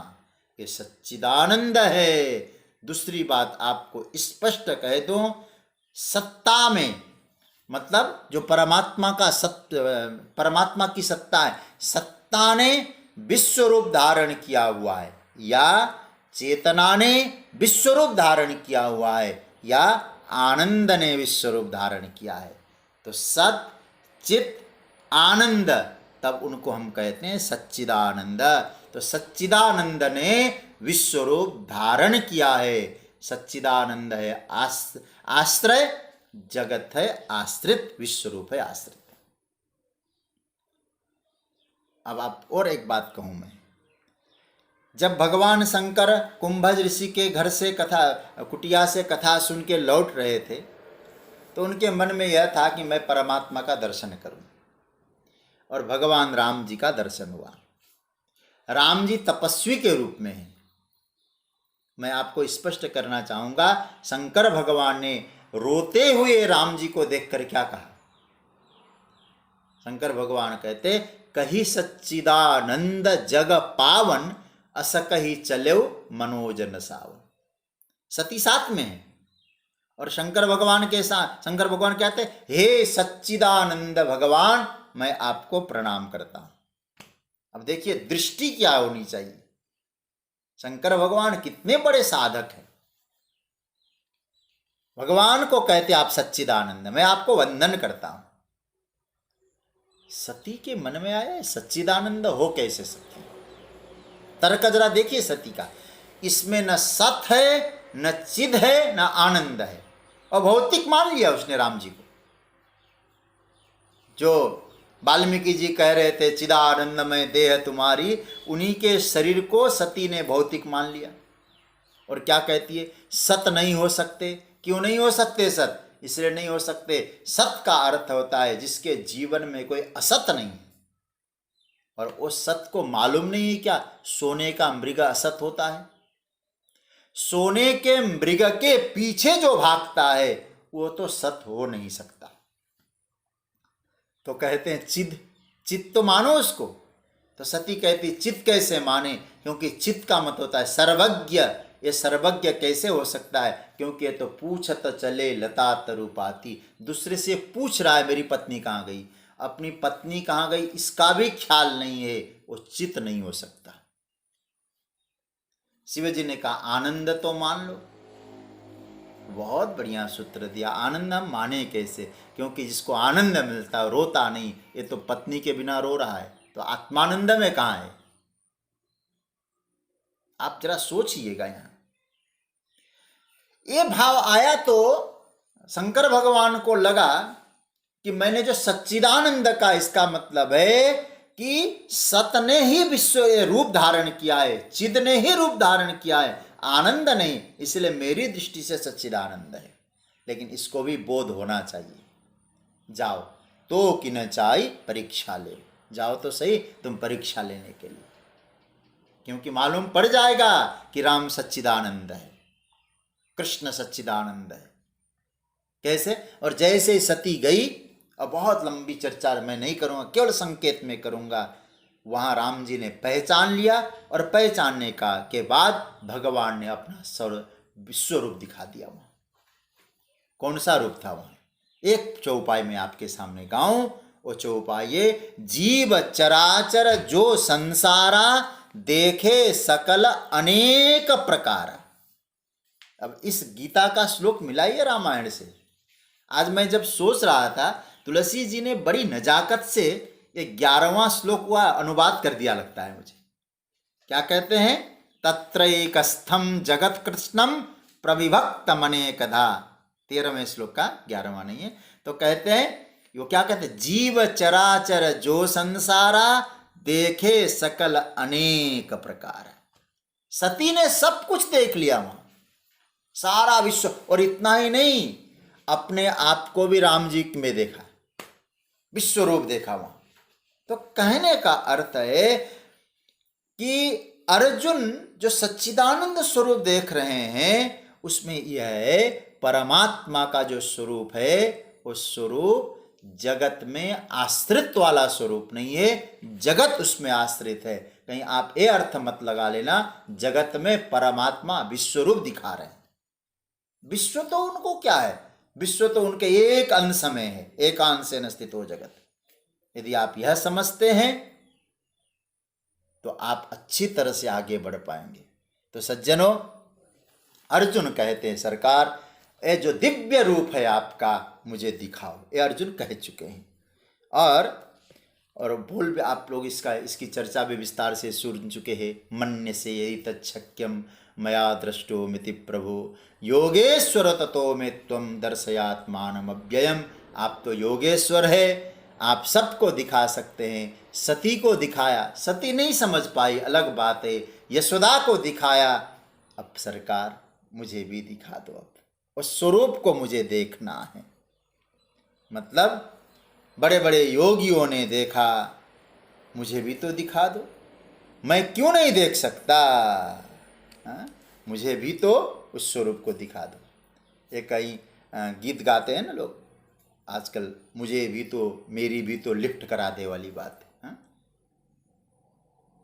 ये सच्चिदानंद है। दूसरी बात आपको स्पष्ट कह दूं, सत्ता में मतलब जो परमात्मा का सत्य, परमात्मा की सत्ता है, सत्ता ने विश्व रूप धारण किया हुआ है, या चेतना ने विश्व रूप धारण किया हुआ है, या आनंद ने विश्व रूप धारण किया है। तो सत चित आनंद, तब उनको हम कहते हैं सच्चिदानंद। तो सच्चिदानंद ने विश्व रूप धारण किया है। सच्चिदानंद है आश्रय, जगत है आश्रित, विश्व रूप है आश्रित। अब आप और एक बात कहूं मैं, जब भगवान शंकर कुंभज ऋषि के घर से कुटिया से कथा सुन के लौट रहे थे, तो उनके मन में यह था कि मैं परमात्मा का दर्शन करूं, और भगवान राम जी का दर्शन हुआ। राम जी तपस्वी के रूप में हैं। मैं आपको स्पष्ट करना चाहूंगा, शंकर भगवान ने रोते हुए राम जी को देखकर क्या कहा? शंकर भगवान कहते, कही सच्चिदानंद जग पावन, अस कही चलो मनोजन सावन। सती साथ में है, और शंकर भगवान के साथ शंकर भगवान कहते, हे सच्चिदानंद भगवान, मैं आपको प्रणाम करता हूं। अब देखिए दृष्टि क्या होनी चाहिए। शंकर भगवान कितने बड़े साधक हैं। भगवान को कहते आप सच्चिदानंद, मैं आपको वंदन करता हूं। सती के मन में आया सच्चिदानंद हो कैसे सकते? तर्क जरा देखिए सती का, इसमें न सत है, न चिद है, न आनंद है, और भौतिक मान लिया उसने राम जी को। जो वाल्मीकि जी कह रहे थे चिदानंदमय देह तुम्हारी, उन्हीं के शरीर को सती ने भौतिक मान लिया। और क्या कहती है? सत नहीं हो सकते। क्यों नहीं हो सकते सत? इसलिए नहीं हो सकते, सत का अर्थ होता है जिसके जीवन में कोई असत नहीं है। और उस सत को मालूम नहीं है क्या? सोने का मृग असत होता है। सोने के मृग के पीछे जो भागता है वो तो सत हो नहीं सकता। तो कहते हैं चिद, चित तो मानो उसको। तो सती कहती चित कैसे माने? क्योंकि चित का मत होता है सर्वज्ञ। ये सर्वज्ञ कैसे हो सकता है? क्योंकि ये तो पूछत चले लता तरुपाती, दूसरे से पूछ रहा है मेरी पत्नी कहाँ गई, अपनी पत्नी कहाँ गई इसका भी ख्याल नहीं है, वो चित नहीं हो सकता। शिवजी ने कहा आनंद तो मान लो। बहुत बढ़िया सूत्र दिया। आनंद हम माने कैसे? क्योंकि जिसको आनंद मिलता है रोता नहीं। ये तो पत्नी के बिना रो रहा है, तो आत्मानंद में कहाँ है? आप जरा सोचिएगा। यहां ये भाव आया तो शंकर भगवान को लगा कि मैंने जो सच्चिदानंद का, इसका मतलब है कि सत ने ही विश्व रूप धारण किया है, चिद ने ही रूप धारण किया है, आनंद नहीं। इसलिए मेरी दृष्टि से सच्चिदानंद है। लेकिन इसको भी बोध होना चाहिए। जाओ तो कि न चाही परीक्षा ले, जाओ तो सही तुम परीक्षा लेने के लिए, क्योंकि मालूम पड़ जाएगा कि राम सच्चिदानंद है, कृष्ण सच्चिदानंद है। कैसे? और जैसे सती गई, और बहुत लंबी चर्चा मैं नहीं करूंगा, केवल संकेत में करूंगा, वहां राम जी ने पहचान लिया, और पहचानने का के बाद भगवान ने अपना विश्व रूप दिखा दिया। वहां कौन सा रूप था? वहां एक चौपाई में आपके सामने गाऊं, वो चौपाई जीव चराचर जो संसारा, देखे सकल अनेक प्रकार। अब इस गीता का श्लोक मिलाइए रामायण से। आज मैं जब सोच रहा था, तुलसी जी ने बड़ी नजाकत से ये 11वां श्लोक हुआ अनुवाद कर दिया लगता है मुझे। क्या कहते हैं? तत्रैकस्थम जगत कृष्णम प्रविभक्त मनेकधा। 13वें श्लोक का 11वां नहीं है। तो कहते हैं, वो क्या कहते हैं? जीव चराचर जो संसारा, देखे सकल अनेक प्रकार। सती ने सब कुछ देख लिया वहां, सारा विश्व। और इतना ही नहीं, अपने आप को भी राम जी में देखा, विश्व रूप देखा वहां। तो कहने का अर्थ है कि अर्जुन जो सच्चिदानंद स्वरूप देख रहे हैं, उसमें यह है परमात्मा का जो स्वरूप है, वो स्वरूप जगत में आश्रित वाला स्वरूप नहीं है, जगत उसमें आश्रित है। कहीं आप ये अर्थ मत लगा लेना जगत में परमात्मा विश्वरूप दिखा रहे हैं। विश्व तो उनको क्या है, विश्व तो उनके एक अंश में है, एकांशेन स्थितो जगत। यदि आप यह समझते हैं तो आप अच्छी तरह से आगे बढ़ पाएंगे। तो सज्जनों, अर्जुन कहते हैं सरकार ये जो दिव्य रूप है आपका मुझे दिखाओ, ये अर्जुन कह चुके हैं। और बोल भी आप लोग इसकी चर्चा भी विस्तार से सुन चुके हैं। मन्य से यही तच्छक्यम मया दृष्टो मिति प्रभु योगेश्वर ततो में त्वं दर्शयात्मानम अव्ययम। आप तो योगेश्वर है, आप सबको दिखा सकते हैं। सती को दिखाया, सती नहीं समझ पाई, अलग बात है। यशोदा को दिखाया, अब सरकार मुझे भी दिखा दो, अब उस स्वरूप को मुझे देखना है। मतलब बड़े बड़े योगियों ने देखा, मुझे भी तो दिखा दो, मैं क्यों नहीं देख सकता? हाँ? मुझे भी तो उस स्वरूप को दिखा दो। ये कई गीत गाते हैं ना लोग आजकल, मुझे भी तो, मेरी भी तो लिफ्ट करा दे वाली बात है। हाँ?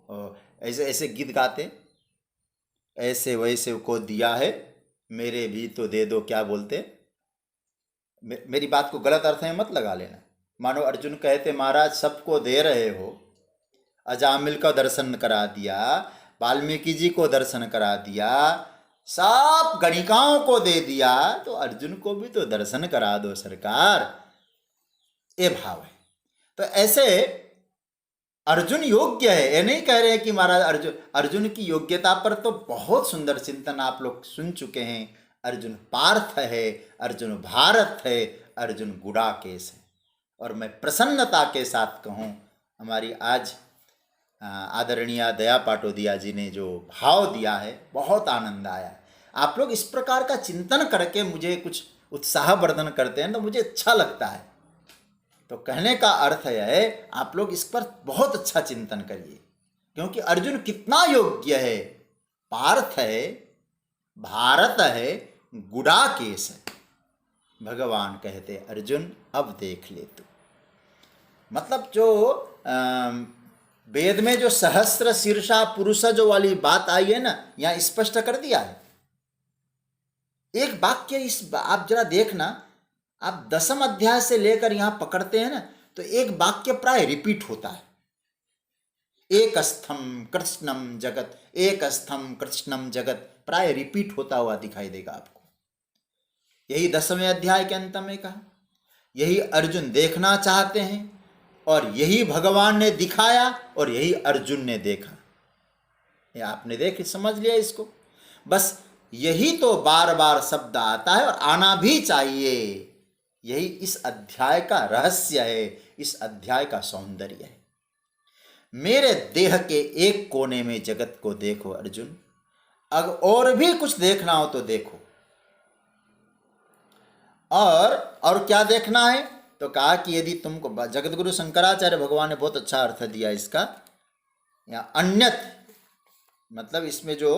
और ऐसे ऐसे गीत गाते, ऐसे वैसे को दिया है, मेरे भी तो दे दो, क्या बोलते? मेरी बात को गलत अर्थ में मत लगा लेना। मानो अर्जुन कहते महाराज सबको दे रहे हो, अजामिल का दर्शन करा दिया, वाल्मीकि जी को दर्शन करा दिया, सब गणिकाओं को दे दिया, तो अर्जुन को भी तो दर्शन करा दो सरकार, ये भाव है। तो ऐसे अर्जुन योग्य है, ये नहीं कह रहे कि महाराज अर्जुन की योग्यता पर तो बहुत सुंदर चिंतन आप लोग सुन चुके हैं। अर्जुन पार्थ है, अर्जुन भारत है, अर्जुन गुडाकेश है। और मैं प्रसन्नता के साथ कहूँ, हमारी आज आदरणीय दया पाटोदिया जी ने जो भाव दिया है, बहुत आनंद आया। आप लोग इस प्रकार का चिंतन करके मुझे कुछ उत्साहवर्धन करते हैं तो मुझे अच्छा लगता है। तो कहने का अर्थ यह है, आप लोग इस पर बहुत अच्छा चिंतन करिए, क्योंकि अर्जुन कितना योग्य है, पार्थ है, भारत है, गुडाकेश है। भगवान कहते अर्जुन अब देख ले तू। मतलब जो वेद में जो सहस्र शीर्षा पुरुष जो वाली बात आई है ना, यहाँ स्पष्ट कर दिया है। एक वाक्य आप जरा देखना, आप 10वें अध्याय से लेकर यहाँ पकड़ते हैं ना, तो एक वाक्य प्राय रिपीट होता है। एक स्थम कृष्णम जगत, एक स्थम कृष्णम जगत, प्राय रिपीट होता हुआ दिखाई देगा आपको। यही 10वें अध्याय के अंत में कहा, यही अर्जुन देखना चाहते हैं और यही भगवान ने दिखाया और यही अर्जुन ने देखा। ये आपने देख समझ लिया इसको। बस यही तो बार बार शब्द आता है और आना भी चाहिए। यही इस अध्याय का रहस्य है, इस अध्याय का सौंदर्य है। मेरे देह के एक कोने में जगत को देखो अर्जुन, अगर और भी कुछ देखना हो तो देखो। और क्या देखना है? तो कहा कि यदि तुमको, जगत गुरु शंकराचार्य भगवान ने बहुत अच्छा अर्थ दिया इसका, या अन्यत, मतलब इसमें जो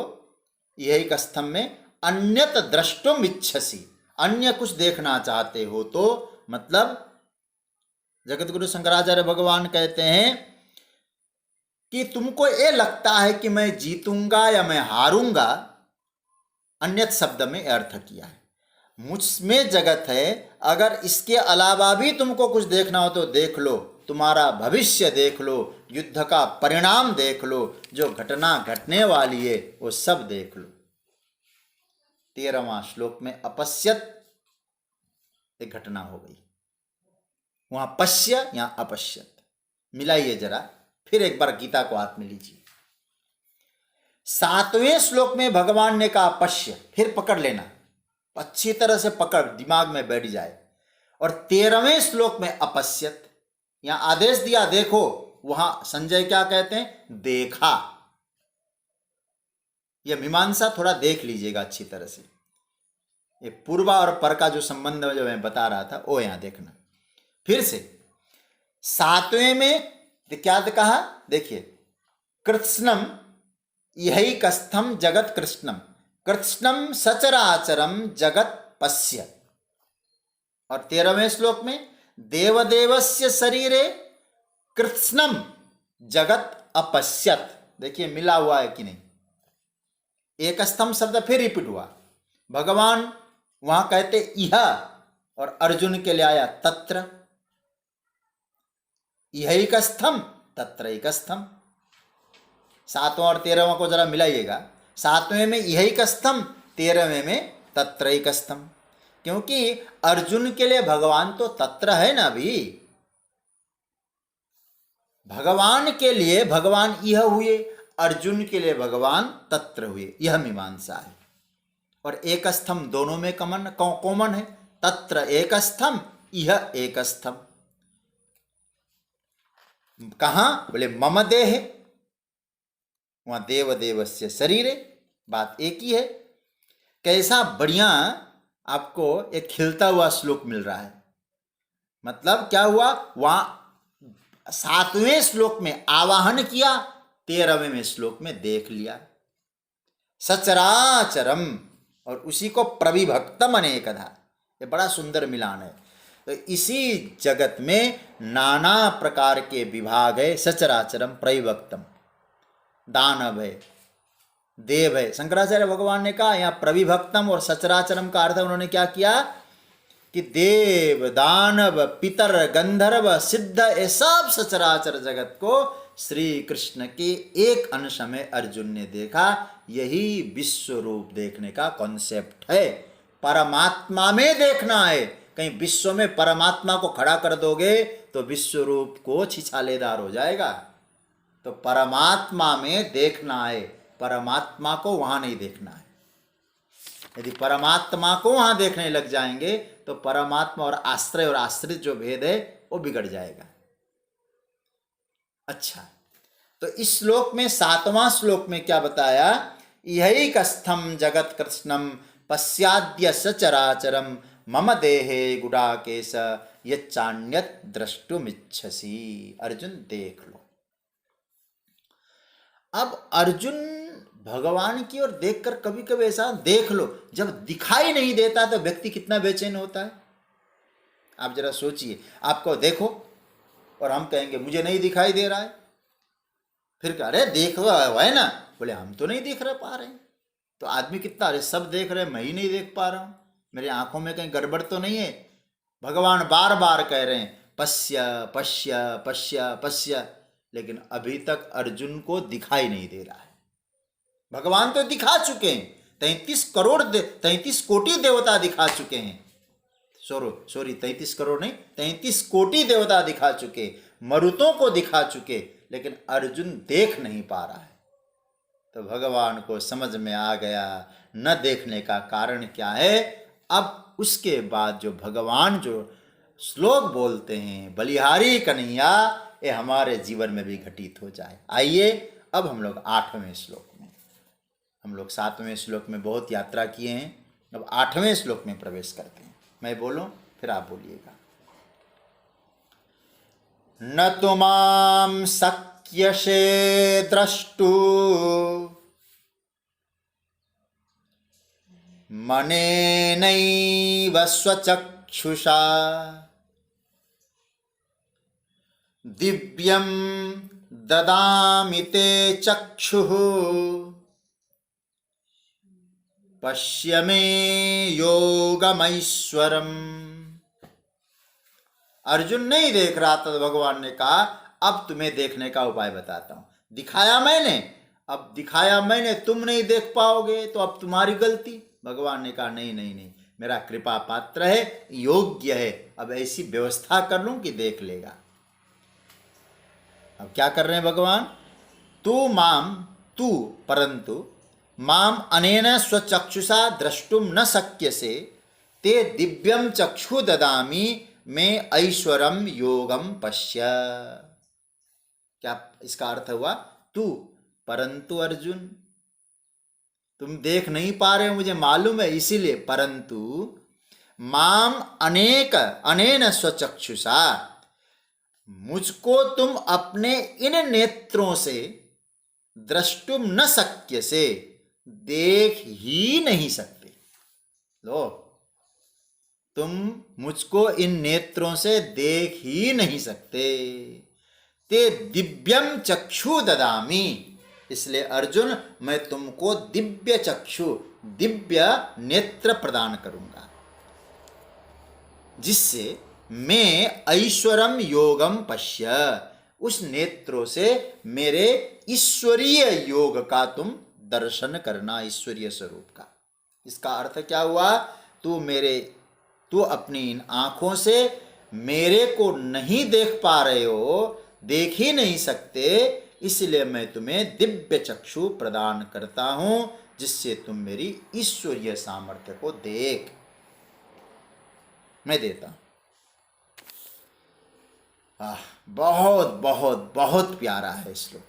यही एक स्तंभ में अन्यत द्रष्टुम इच्छसी, अन्य कुछ देखना चाहते हो तो, मतलब जगत गुरु शंकराचार्य भगवान कहते हैं कि तुमको ये लगता है कि मैं जीतूंगा या मैं हारूंगा, अन्यत शब्द में अर्थ किया है। मुझमें जगत है, अगर इसके अलावा भी तुमको कुछ देखना हो तो देख लो, तुम्हारा भविष्य देख लो, युद्ध का परिणाम देख लो, जो घटना घटने वाली है वो सब देख लो। 13वां श्लोक में अपश्यत एक घटना हो गई, वहां पश्य, यहां अपश्यत। मिलाइए जरा, फिर एक बार गीता को हाथ में लीजिए। 7वें श्लोक में भगवान ने कहा पश्य, फिर पकड़ लेना, अच्छी तरह से पकड़, दिमाग में बैठ जाए। और 13वें श्लोक में अपश्यत, यहां आदेश दिया देखो, वहां संजय क्या कहते हैं? देखा। यह मीमांसा थोड़ा देख लीजिएगा अच्छी तरह से। ये पूर्वा और पर का जो संबंध जो मैं बता रहा था वो यहां देखना। फिर से 7वें में क्या कहा? देखिए, कृत्स्नम यही कस्थम जगत कृष्णम, कृत्स्नम सचराचरम जगत पश्य। और 13वें श्लोक में देवदेवस्य शरीरे कृत्स्नम जगत अपश्यत। देखिए मिला हुआ है कि नहीं, एकस्थम शब्द फिर रिपीट हुआ। भगवान वहां कहते यह, और अर्जुन के लिए आया तत्र। यहैकस्थम तत्रैकस्थम। 7वां और 13वां को जरा मिलाइएगा। 7वें में यहैकस्थम, 13वें में तत्रैकस्थम। क्योंकि अर्जुन के लिए भगवान तो तत्र है ना अभी। भगवान के लिए भगवान यह हुए, अर्जुन के लिए भगवान तत्र हुए, यह मीमांसा है। और एकस्थम दोनों में कॉमन है, तत्र एकस्थम यह एकस्थम। कहां? बोले मम देह, वहां देव देवस्य शरीरे। बात एक ही है। कैसा बढ़िया आपको एक खिलता हुआ श्लोक मिल रहा है। मतलब क्या हुआ, वहां 7वें श्लोक में आवाहन किया, 13वें श्लोक में देख लिया। सचराचरम, और उसी को प्रविभक्तम अनेकधा। ये बड़ा सुंदर मिलान है। तो इसी जगत में नाना प्रकार के विभाग है। सचराचरम, प्रविभक्तम, दानव है, देव है। शंकराचार्य भगवान ने कहा यहाँ प्रविभक्तम और सचराचरम का अर्थ उन्होंने क्या किया कि देव, दानव, पितर, गंधर्व, सिद्ध, ये सब सचराचर जगत को श्री कृष्ण के एक अंश में अर्जुन ने देखा। यही विश्व रूप देखने का कॉन्सेप्ट है। परमात्मा में देखना है। कहीं विश्व में परमात्मा को खड़ा कर दोगे तो विश्व रूप को छिछालेदार हो जाएगा। तो परमात्मा में देखना है, परमात्मा को वहां नहीं देखना है। यदि परमात्मा को वहां देखने लग जाएंगे तो परमात्मा और आश्रय और आश्रित जो भेद है वो बिगड़ जाएगा। अच्छा, तो इस श्लोक में 7वां श्लोक में क्या बताया? यहैकस्थम जगत कृष्णम पश्याद्य सचराचरम मम देहे गुडाकेश यच्चान्यत् द्रष्टुमिच्छसि। अर्जुन देख लो। अब अर्जुन भगवान की ओर देखकर कभी कभी ऐसा देख लो, जब दिखाई नहीं देता तो व्यक्ति कितना बेचैन होता है। आप जरा सोचिए, आपको देखो और हम कहेंगे मुझे नहीं दिखाई दे रहा है। फिर कह रहे देख रहा है ना, बोले हम तो नहीं देख रहे पा रहे हैं। तो आदमी कितना, अरे सब देख रहे हैं, मैं ही नहीं देख पा रहा हूं, मेरी आंखों में कहीं गड़बड़ तो नहीं है। भगवान बार बार कह रहे हैं पश्य पश्य पश्य पश्य, लेकिन अभी तक अर्जुन को दिखाई नहीं दे रहा है। भगवान तो दिखा चुके हैं, 33 कोटि देवता दिखा चुके हैं। सॉरी 33 करोड़ नहीं, 33 कोटि देवता दिखा चुके, मरुतों को दिखा चुके, लेकिन अर्जुन देख नहीं पा रहा है। तो भगवान को समझ में आ गया न देखने का कारण क्या है। अब उसके बाद जो भगवान जो श्लोक बोलते हैं बलिहारी कन्हैया, ये हमारे जीवन में भी घटित हो जाए। आइए अब हम लोग 8वें श्लोक में, हम लोग 7वें श्लोक में बहुत यात्रा किए हैं, अब 8वें श्लोक में प्रवेश करते हैं। मैं बोलूं फिर आप बोलिएगा। न तो माम शक्यसे द्रष्टु मनेनैव स्वचक्षुषा दिव्यं ददामि ते चक्षुः पश्य मे योगमैश्वरम्। अर्जुन नहीं देख रहा था तो भगवान ने कहा अब तुम्हें देखने का उपाय बताता हूं। दिखाया मैंने, अब दिखाया मैंने, तुम नहीं देख पाओगे तो अब तुम्हारी गलती। भगवान ने कहा नहीं नहीं नहीं, मेरा कृपा पात्र है, योग्य है, अब ऐसी व्यवस्था कर लूं कि देख लेगा। अब क्या कर रहे हैं भगवान? तू परंतु माम अनेन स्वचक्षुषा द्रष्टुम न शक्यसे ते दिव्यम चक्षु ददामि में ऐश्वरम योगम पश्य। क्या इसका अर्थ हुआ? तू परंतु अर्जुन, तुम देख नहीं पा रहे हो मुझे मालूम है, इसीलिए परंतु माम अनेन स्वचक्षुषा, मुझको तुम अपने इन नेत्रों से द्रष्टुम न शक्य से, देख ही नहीं सकते। लो, तुम मुझको इन नेत्रों से देख ही नहीं सकते। ते दिव्यम चक्षु ददामी, इसलिए अर्जुन मैं तुमको दिव्य चक्षु, दिव्य नेत्र प्रदान करूंगा, जिससे मैं ऐश्वरम योगम पश्य, उस नेत्रों से मेरे ईश्वरीय योग का तुम दर्शन करना, ईश्वरीय स्वरूप का। इसका अर्थ क्या हुआ? तू अपनी इन आंखों से मेरे को नहीं देख पा रहे हो, देख ही नहीं सकते, इसलिए मैं तुम्हें दिव्य चक्षु प्रदान करता हूं, जिससे तुम मेरी ईश्वरीय सामर्थ्य को देख। मैं देता हूं। बहुत बहुत बहुत प्यारा है श्लोक।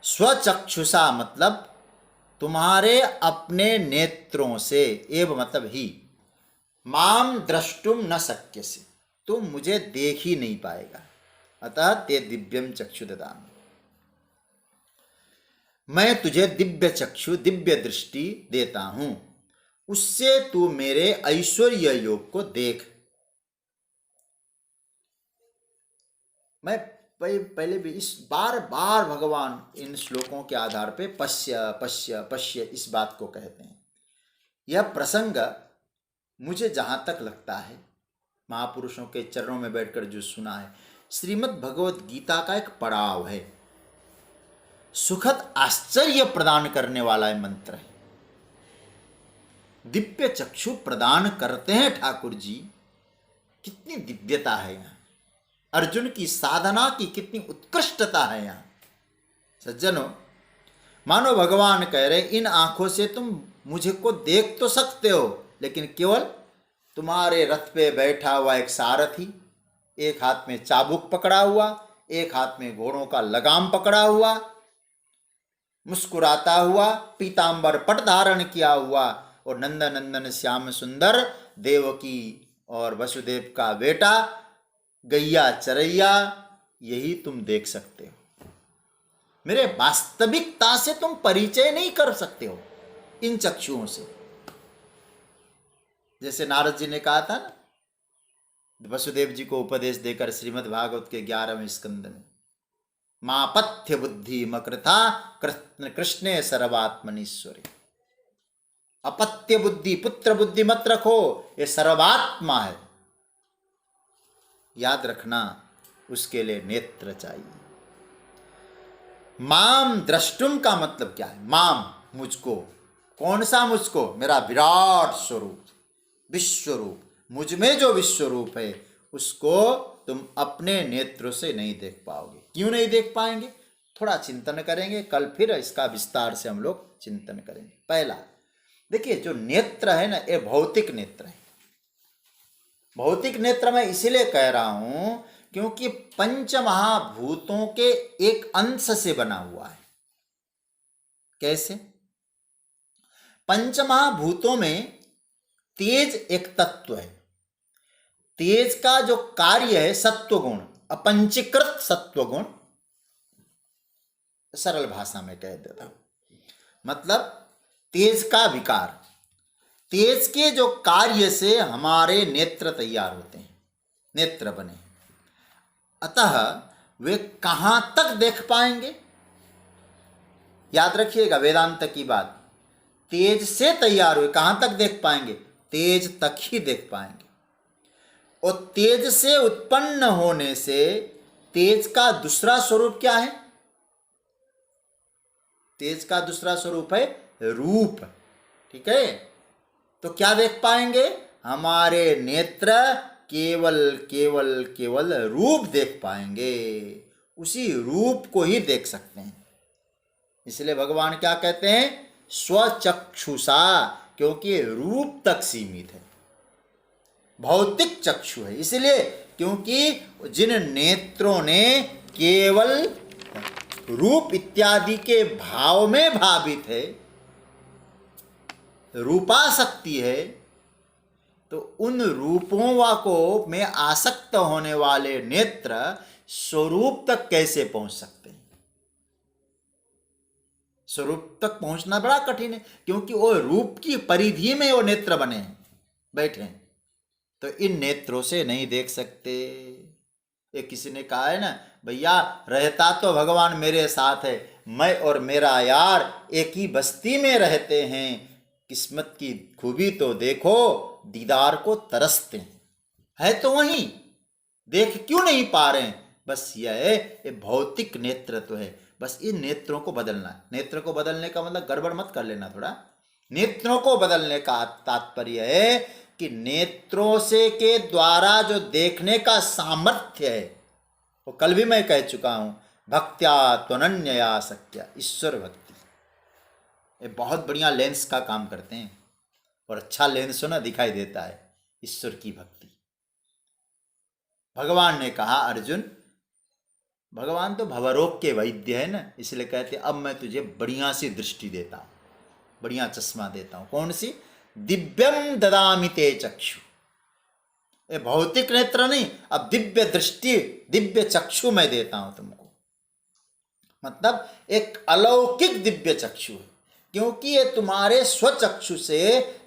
स्वचक्षुषा मतलब तुम्हारे अपने नेत्रों से, एव मतलब ही, माम द्रष्टुम न शक्यसे, तुम मुझे देख ही नहीं पाएगा, अतः ते दिव्यम चक्षु ददामि, मैं तुझे दिव्य चक्षु, दिव्य दृष्टि देता हूं, उससे तू मेरे ऐश्वर्य योग को देख। मैं पहले भी इस बार बार भगवान इन श्लोकों के आधार पे पश्य पश्य पश्य इस बात को कहते हैं। यह प्रसंग मुझे जहाँ तक लगता है, महापुरुषों के चरणों में बैठकर जो सुना है, श्रीमद् भगवत गीता का एक पड़ाव है, सुखद आश्चर्य प्रदान करने वाला है मंत्र है। दिव्य चक्षु प्रदान करते हैं ठाकुर जी, कितनी दिव्यता है यहाँ, अर्जुन की साधना की कितनी उत्कृष्टता है यहाँ। सज्जनों, मानो भगवान कह रहे, इन आंखों से तुम मुझे को देख तो सकते हो, लेकिन केवल तुम्हारे रथ पे बैठा हुआ एक सारथी, एक हाथ में चाबुक पकड़ा हुआ, एक हाथ में घोड़ों का लगाम पकड़ा हुआ, मुस्कुराता हुआ, पीतांबर पट धारण किया हुआ, और नंदन नंदन श्याम सुंदर देवकी और वसुदेव का बेटा गैया चरैया, यही तुम देख सकते हो। मेरे वास्तविकता से तुम परिचय नहीं कर सकते हो इन चक्षुओं से। जैसे नारद जी ने कहा था ना, वसुदेव जी को उपदेश देकर श्रीमद् भागवत के 11वें स्कंद में, मापथ्य बुद्धि मकृथा कृष्णे सर्वात्मनीश्वरे, अपत्य बुद्धि, पुत्र बुद्धि मत रखो, ये सर्वात्मा है, याद रखना, उसके लिए नेत्र चाहिए। माम द्रष्टुम का मतलब क्या है? माम मुझको, कौन सा मुझको? मेरा विराट स्वरूप, विश्वरूप, मुझ में जो विश्वरूप है उसको तुम अपने नेत्रों से नहीं देख पाओगे। क्यों नहीं देख पाएंगे? थोड़ा चिंतन करेंगे, कल फिर इसका विस्तार से हम लोग चिंतन करेंगे। पहला देखिए, जो नेत्र है ना, ये भौतिक नेत्र है। भौतिक नेत्र मैं इसीलिए कह रहा हूं क्योंकि पंच महाभूतों के एक अंश से बना हुआ है। कैसे? पंच महाभूतों में तेज एक तत्व है। तेज का जो कार्य है सत्वगुण, अपंचीकृत सत्वगुण, सरल भाषा में कह देता हूं, मतलब तेज का विकार। तेज के जो कार्य से हमारे नेत्र तैयार होते हैं, नेत्र बने, अतः वे कहां तक देख पाएंगे? याद रखिएगा वेदांत की बात, तेज से तैयार हुए कहां तक देख पाएंगे? तेज तक ही देख पाएंगे। और तेज से उत्पन्न होने से तेज का दूसरा स्वरूप क्या है? तेज का दूसरा स्वरूप है रूप। ठीक है, तो क्या देख पाएंगे? हमारे नेत्र केवल केवल केवल रूप देख पाएंगे, उसी रूप को ही देख सकते हैं। इसलिए भगवान क्या कहते हैं? स्वचक्षुषा, क्योंकि रूप तक सीमित है, भौतिक चक्षु है। इसलिए क्योंकि जिन नेत्रों ने केवल रूप इत्यादि के भाव में भावित है, रूपासक्ति है, तो उन रूपों को में आसक्त होने वाले नेत्र स्वरूप तक कैसे पहुंच सकते हैं? स्वरूप तक पहुंचना बड़ा कठिन है, क्योंकि वो रूप की परिधि में वो नेत्र बने हैं, बैठे हैं। तो इन नेत्रों से नहीं देख सकते। एक किसी ने कहा है ना, भैया रहता तो भगवान मेरे साथ है, मैं और मेरा यार एक ही बस्ती में रहते हैं, किस्मत की खूबी तो देखो दीदार को तरसते हैं। है तो वहीं, देख क्यों नहीं पा रहे हैं? बस यह है, ये भौतिक नेत्र तो है, बस इन नेत्रों को बदलना है। नेत्र को बदलने का मतलब गड़बड़ मत कर लेना थोड़ा। नेत्रों को बदलने का तात्पर्य है कि नेत्रों से के द्वारा जो देखने का सामर्थ्य है, वो कल भी मैं कह चुका हूं, भक्त्या त्वनन्यया सत्या, ईश्वर भक्ति, ये बहुत बढ़िया लेंस का काम करते हैं। और अच्छा लेंस हो ना, दिखाई देता है ईश्वर की भक्ति। भगवान ने कहा अर्जुन, भगवान तो भवरोग के वैद्य है ना, इसलिए कहते अब मैं तुझे बढ़िया सी दृष्टि देता हूं, बढ़िया चश्मा देता हूं। कौन सी? दिव्यम ददामि ते चक्षु। ये भौतिक नेत्र नहीं, अब दिव्य दृष्टि, दिव्य चक्षु मैं देता हूं तुमको। मतलब एक अलौकिक दिव्य चक्षु है, क्योंकि ये तुम्हारे स्वचक्षु से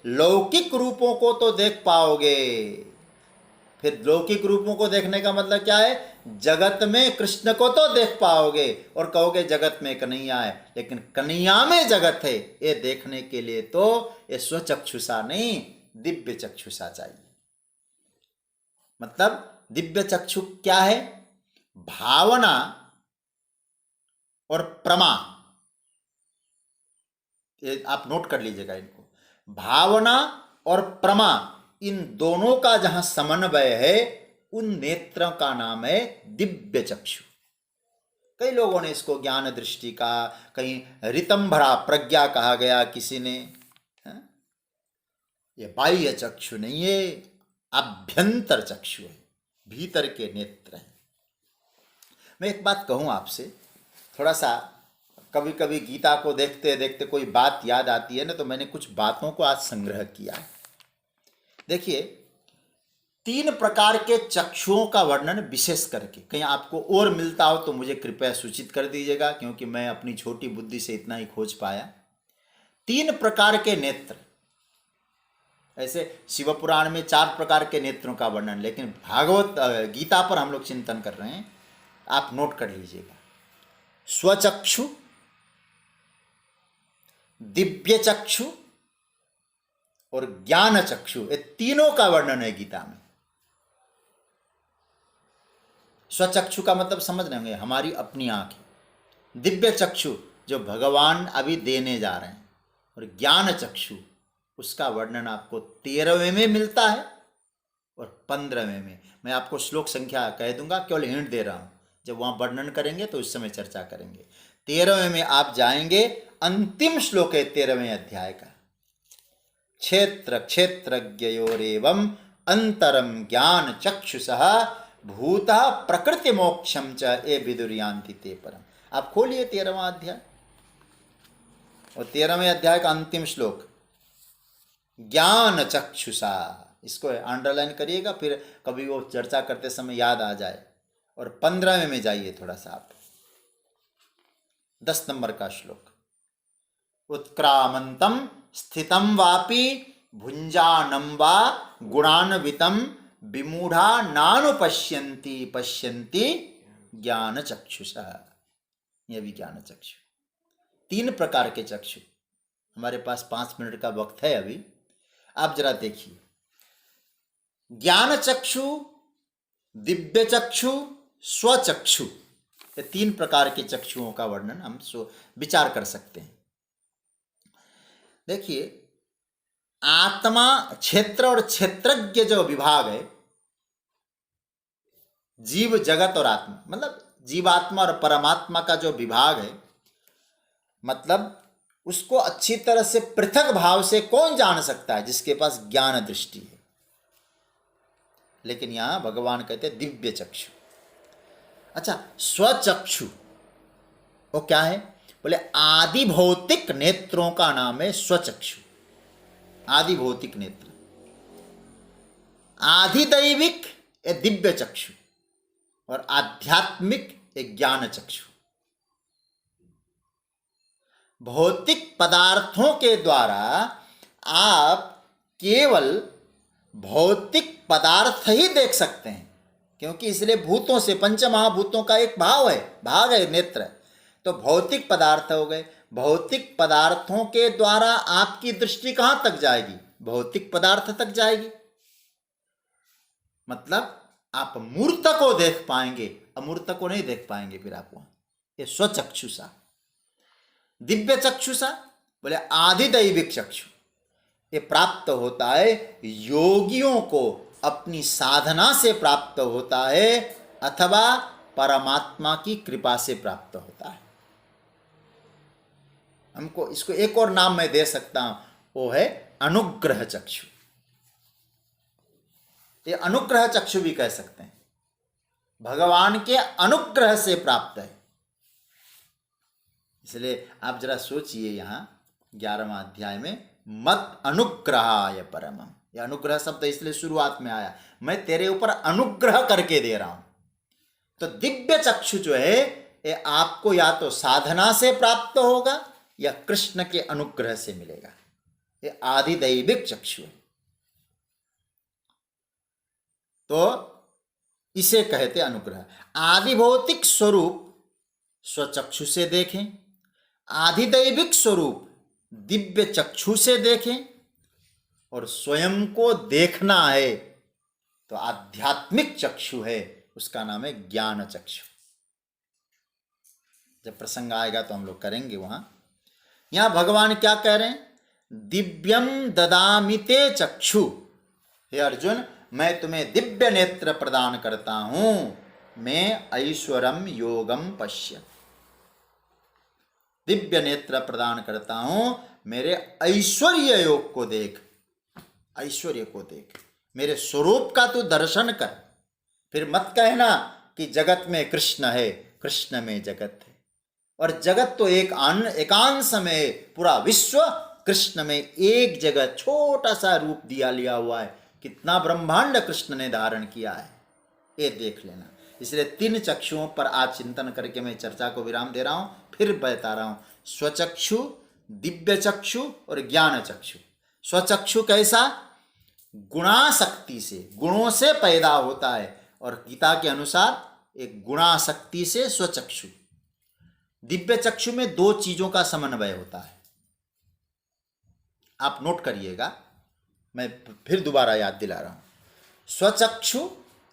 लौकिक रूपों को तो देख पाओगे। फिर लौकिक रूपों को देखने का मतलब क्या है? जगत में कृष्ण को तो देख पाओगे और कहोगे जगत में कन्हैया है, लेकिन कन्हैया में जगत है, ये देखने के लिए तो ये स्वचक्षुषा नहीं, दिव्य चक्षुषा चाहिए। मतलब दिव्य चक्षु क्या है? भावना और प्रमा, ये आप नोट कर लीजिएगा इनको। भावना और प्रमा, इन दोनों का जहां समन्वय है, उन नेत्रों का नाम है दिव्य चक्षु। कई लोगों ने इसको ज्ञान दृष्टि का, कहीं ऋतंभरा प्रज्ञा कहा गया किसी ने। ये बाह्य चक्षु नहीं है, आभ्यंतर चक्षु है, भीतर के नेत्र हैं। मैं एक बात कहूं आपसे, थोड़ा सा कभी कभी गीता को देखते देखते कोई बात याद आती है ना, तो मैंने कुछ बातों को आज संग्रह किया। देखिए, 3 प्रकार के चक्षुओं का वर्णन विशेष करके, कहीं आपको और मिलता हो तो मुझे कृपया सूचित कर दीजिएगा, क्योंकि मैं अपनी छोटी बुद्धि से इतना ही खोज पाया। 3 प्रकार के नेत्र, ऐसे शिव पुराण में 4 प्रकार के नेत्रों का वर्णन, लेकिन भागवत गीता पर हम लोग चिंतन कर रहे हैं, आप नोट कर लीजिएगा। स्वचक्षु, दिव्य चक्षु और ज्ञान चक्षु, ये तीनों का वर्णन है गीता में। स्वचक्षु का मतलब समझ रहे होंगे, हमारी अपनी आंखें। दिव्य चक्षु जो भगवान अभी देने जा रहे हैं, और ज्ञान चक्षु उसका वर्णन आपको 13वें में मिलता है और 15वें में। मैं आपको श्लोक संख्या कह दूंगा, केवल हिंट दे रहा हूं, जब वहां वर्णन करेंगे तो उस समय चर्चा करेंगे। 13वें में आप जाएंगे, अंतिम श्लोक है 13वें अध्याय का। क्षेत्र क्षेत्रज्ञयोरेवं अंतरम ज्ञान चक्षुषः भूतः प्रकृति मोक्षम च ये विदुर्यान्ति ते परम। आप खोलिए 13वां अध्याय, और 13वें अध्याय का अंतिम श्लोक, ज्ञान चक्षुषा, इसको अंडरलाइन करिएगा, फिर कभी वो चर्चा करते समय याद आ जाए। और 15वें में जाइए थोड़ा सा आप, 10 नंबर का श्लोक, उत्क्रामंतम स्थितम वापि भुंजानं वा गुणान्वितं विमूढ़ा नानुपश्यन्ति पश्यन्ति ज्ञान चक्षुषा। यह भी ज्ञान चक्षु। 3 प्रकार के चक्षु। हमारे पास 5 मिनट का वक्त है अभी, आप जरा देखिए। ज्ञान चक्षु, दिव्य चक्षु, स्वचक्षु, ये 3 प्रकार के चक्षुओं का वर्णन हम विचार कर सकते हैं। देखिए, आत्मा, क्षेत्र और क्षेत्रज्ञ जो विभाग है, जीव जगत और आत्मा, मतलब जीवात्मा और परमात्मा का जो विभाग है, मतलब उसको अच्छी तरह से पृथक भाव से कौन जान सकता है? जिसके पास ज्ञान दृष्टि है। लेकिन यहां भगवान कहते हैं दिव्य चक्षु। अच्छा, स्वचक्षु वो क्या है? बोले आदि भौतिक नेत्रों का नाम है स्वचक्षु। आदि भौतिक नेत्र, आधिदैविक ए दिव्य चक्षु, और आध्यात्मिक एक ज्ञान चक्षु। भौतिक पदार्थों के द्वारा आप केवल भौतिक पदार्थ ही देख सकते हैं, क्योंकि इसलिए भूतों से, पंच महाभूतों का एक भाग है नेत्र। तो भौतिक पदार्थ हो गए। भौतिक पदार्थों के द्वारा आपकी दृष्टि कहां तक जाएगी? भौतिक पदार्थ तक जाएगी। मतलब आप मूर्त को देख पाएंगे, अमूर्त को नहीं देख पाएंगे। फिर आप वहां, ये स्वचक्षुषा। दिव्य चक्षुषा बोले आधिदैविक चक्षु, ये प्राप्त होता है योगियों को, अपनी साधना से प्राप्त होता है अथवा परमात्मा की कृपा से प्राप्त होता है। हमको इसको एक और नाम मैं दे सकता हूं, वो है अनुग्रह चक्षु। ये अनुग्रह चक्षु भी कह सकते हैं, भगवान के अनुग्रह से प्राप्त है। इसलिए आप जरा सोचिए, यहां 11वां अध्याय में मत अनुग्रहाय परमम, यह अनुग्रह शब्द इसलिए शुरुआत में आया, मैं तेरे ऊपर अनुग्रह करके दे रहा हूं। तो दिव्य चक्षु जो है ये आपको या तो साधना से प्राप्त होगा या कृष्ण के अनुग्रह से मिलेगा। ये आधिदैविक चक्षु है। तो इसे कहते अनुग्रह। आदिभौतिक स्वरूप स्वचक्षु से देखें, आधिदैविक स्वरूप दिव्य चक्षु से देखें, और स्वयं को देखना है तो आध्यात्मिक चक्षु है, उसका नाम है ज्ञान चक्षु। जब प्रसंग आएगा तो हम लोग करेंगे वहां। यहां भगवान क्या कह रहे हैं? दिव्यम ददामिते चक्षु, हे अर्जुन मैं तुम्हें दिव्य नेत्र प्रदान करता हूं, मैं ऐश्वरम योगम पश्य। दिव्य नेत्र प्रदान करता हूं, मेरे ऐश्वर्य योग को देख, ऐश्वर्य को देख, मेरे स्वरूप का तू दर्शन कर। फिर मत कहना कि जगत में कृष्ण है, कृष्ण में जगत है, और जगत तो एकांश में, पूरा विश्व कृष्ण में एक जगह छोटा सा रूप दिया लिया हुआ है। कितना ब्रह्मांड कृष्ण ने धारण किया है, ये देख लेना। इसलिए 3 चक्षुओं पर आज चिंतन करके मैं चर्चा को विराम दे रहा हूं, फिर बता रहा हूं। स्वचक्षु, दिव्य चक्षु और ज्ञान चक्षु। स्वचक्षु कैसा? गुणाशक्ति से, गुणों से पैदा होता है, और गीता के अनुसार एक गुणाशक्ति से स्वचक्षु। दिव्य चक्षु में 2 चीजों का समन्वय होता है, आप नोट करिएगा, मैं फिर दोबारा याद दिला रहा हूं। स्वचक्षु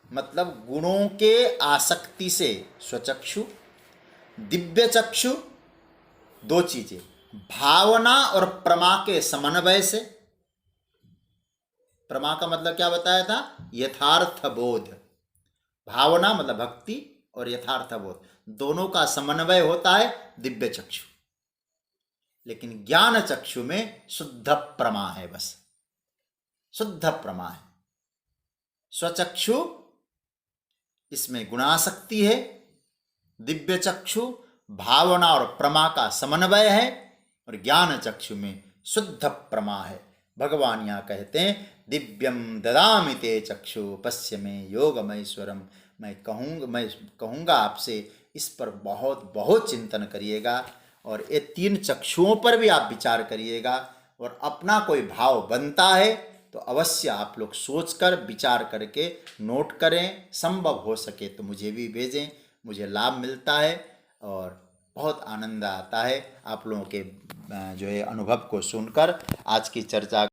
मतलब गुणों के आसक्ति से स्वचक्षु। दिव्य चक्षु 2 चीजें, भावना और प्रमा के समन्वय से। प्रमा का मतलब क्या बताया था? यथार्थ बोध। भावना मतलब भक्ति, और यथार्थ बोध, दोनों का समन्वय होता है दिव्य चक्षु। लेकिन ज्ञान चक्षु में शुद्ध प्रमा है, बस शुद्ध प्रमा है। स्वचक्षु इसमें गुणाशक्ति है, दिव्य चक्षु भावना और प्रमा का समन्वय है, और ज्ञान चक्षु में शुद्ध प्रमा है। भगवान यहाँ कहते हैं दिव्यम ददामि ते चक्षु पश्य में योगमैश्वरम। मैं कहूँगा आपसे, इस पर बहुत बहुत चिंतन करिएगा, और ये 3 चक्षुओं पर भी आप विचार करिएगा, और अपना कोई भाव बनता है तो अवश्य आप लोग सोचकर विचार करके नोट करें। संभव हो सके तो मुझे भी भेजें, मुझे लाभ मिलता है और बहुत आनंद आता है आप लोगों के जो है अनुभव को सुनकर। आज की चर्चा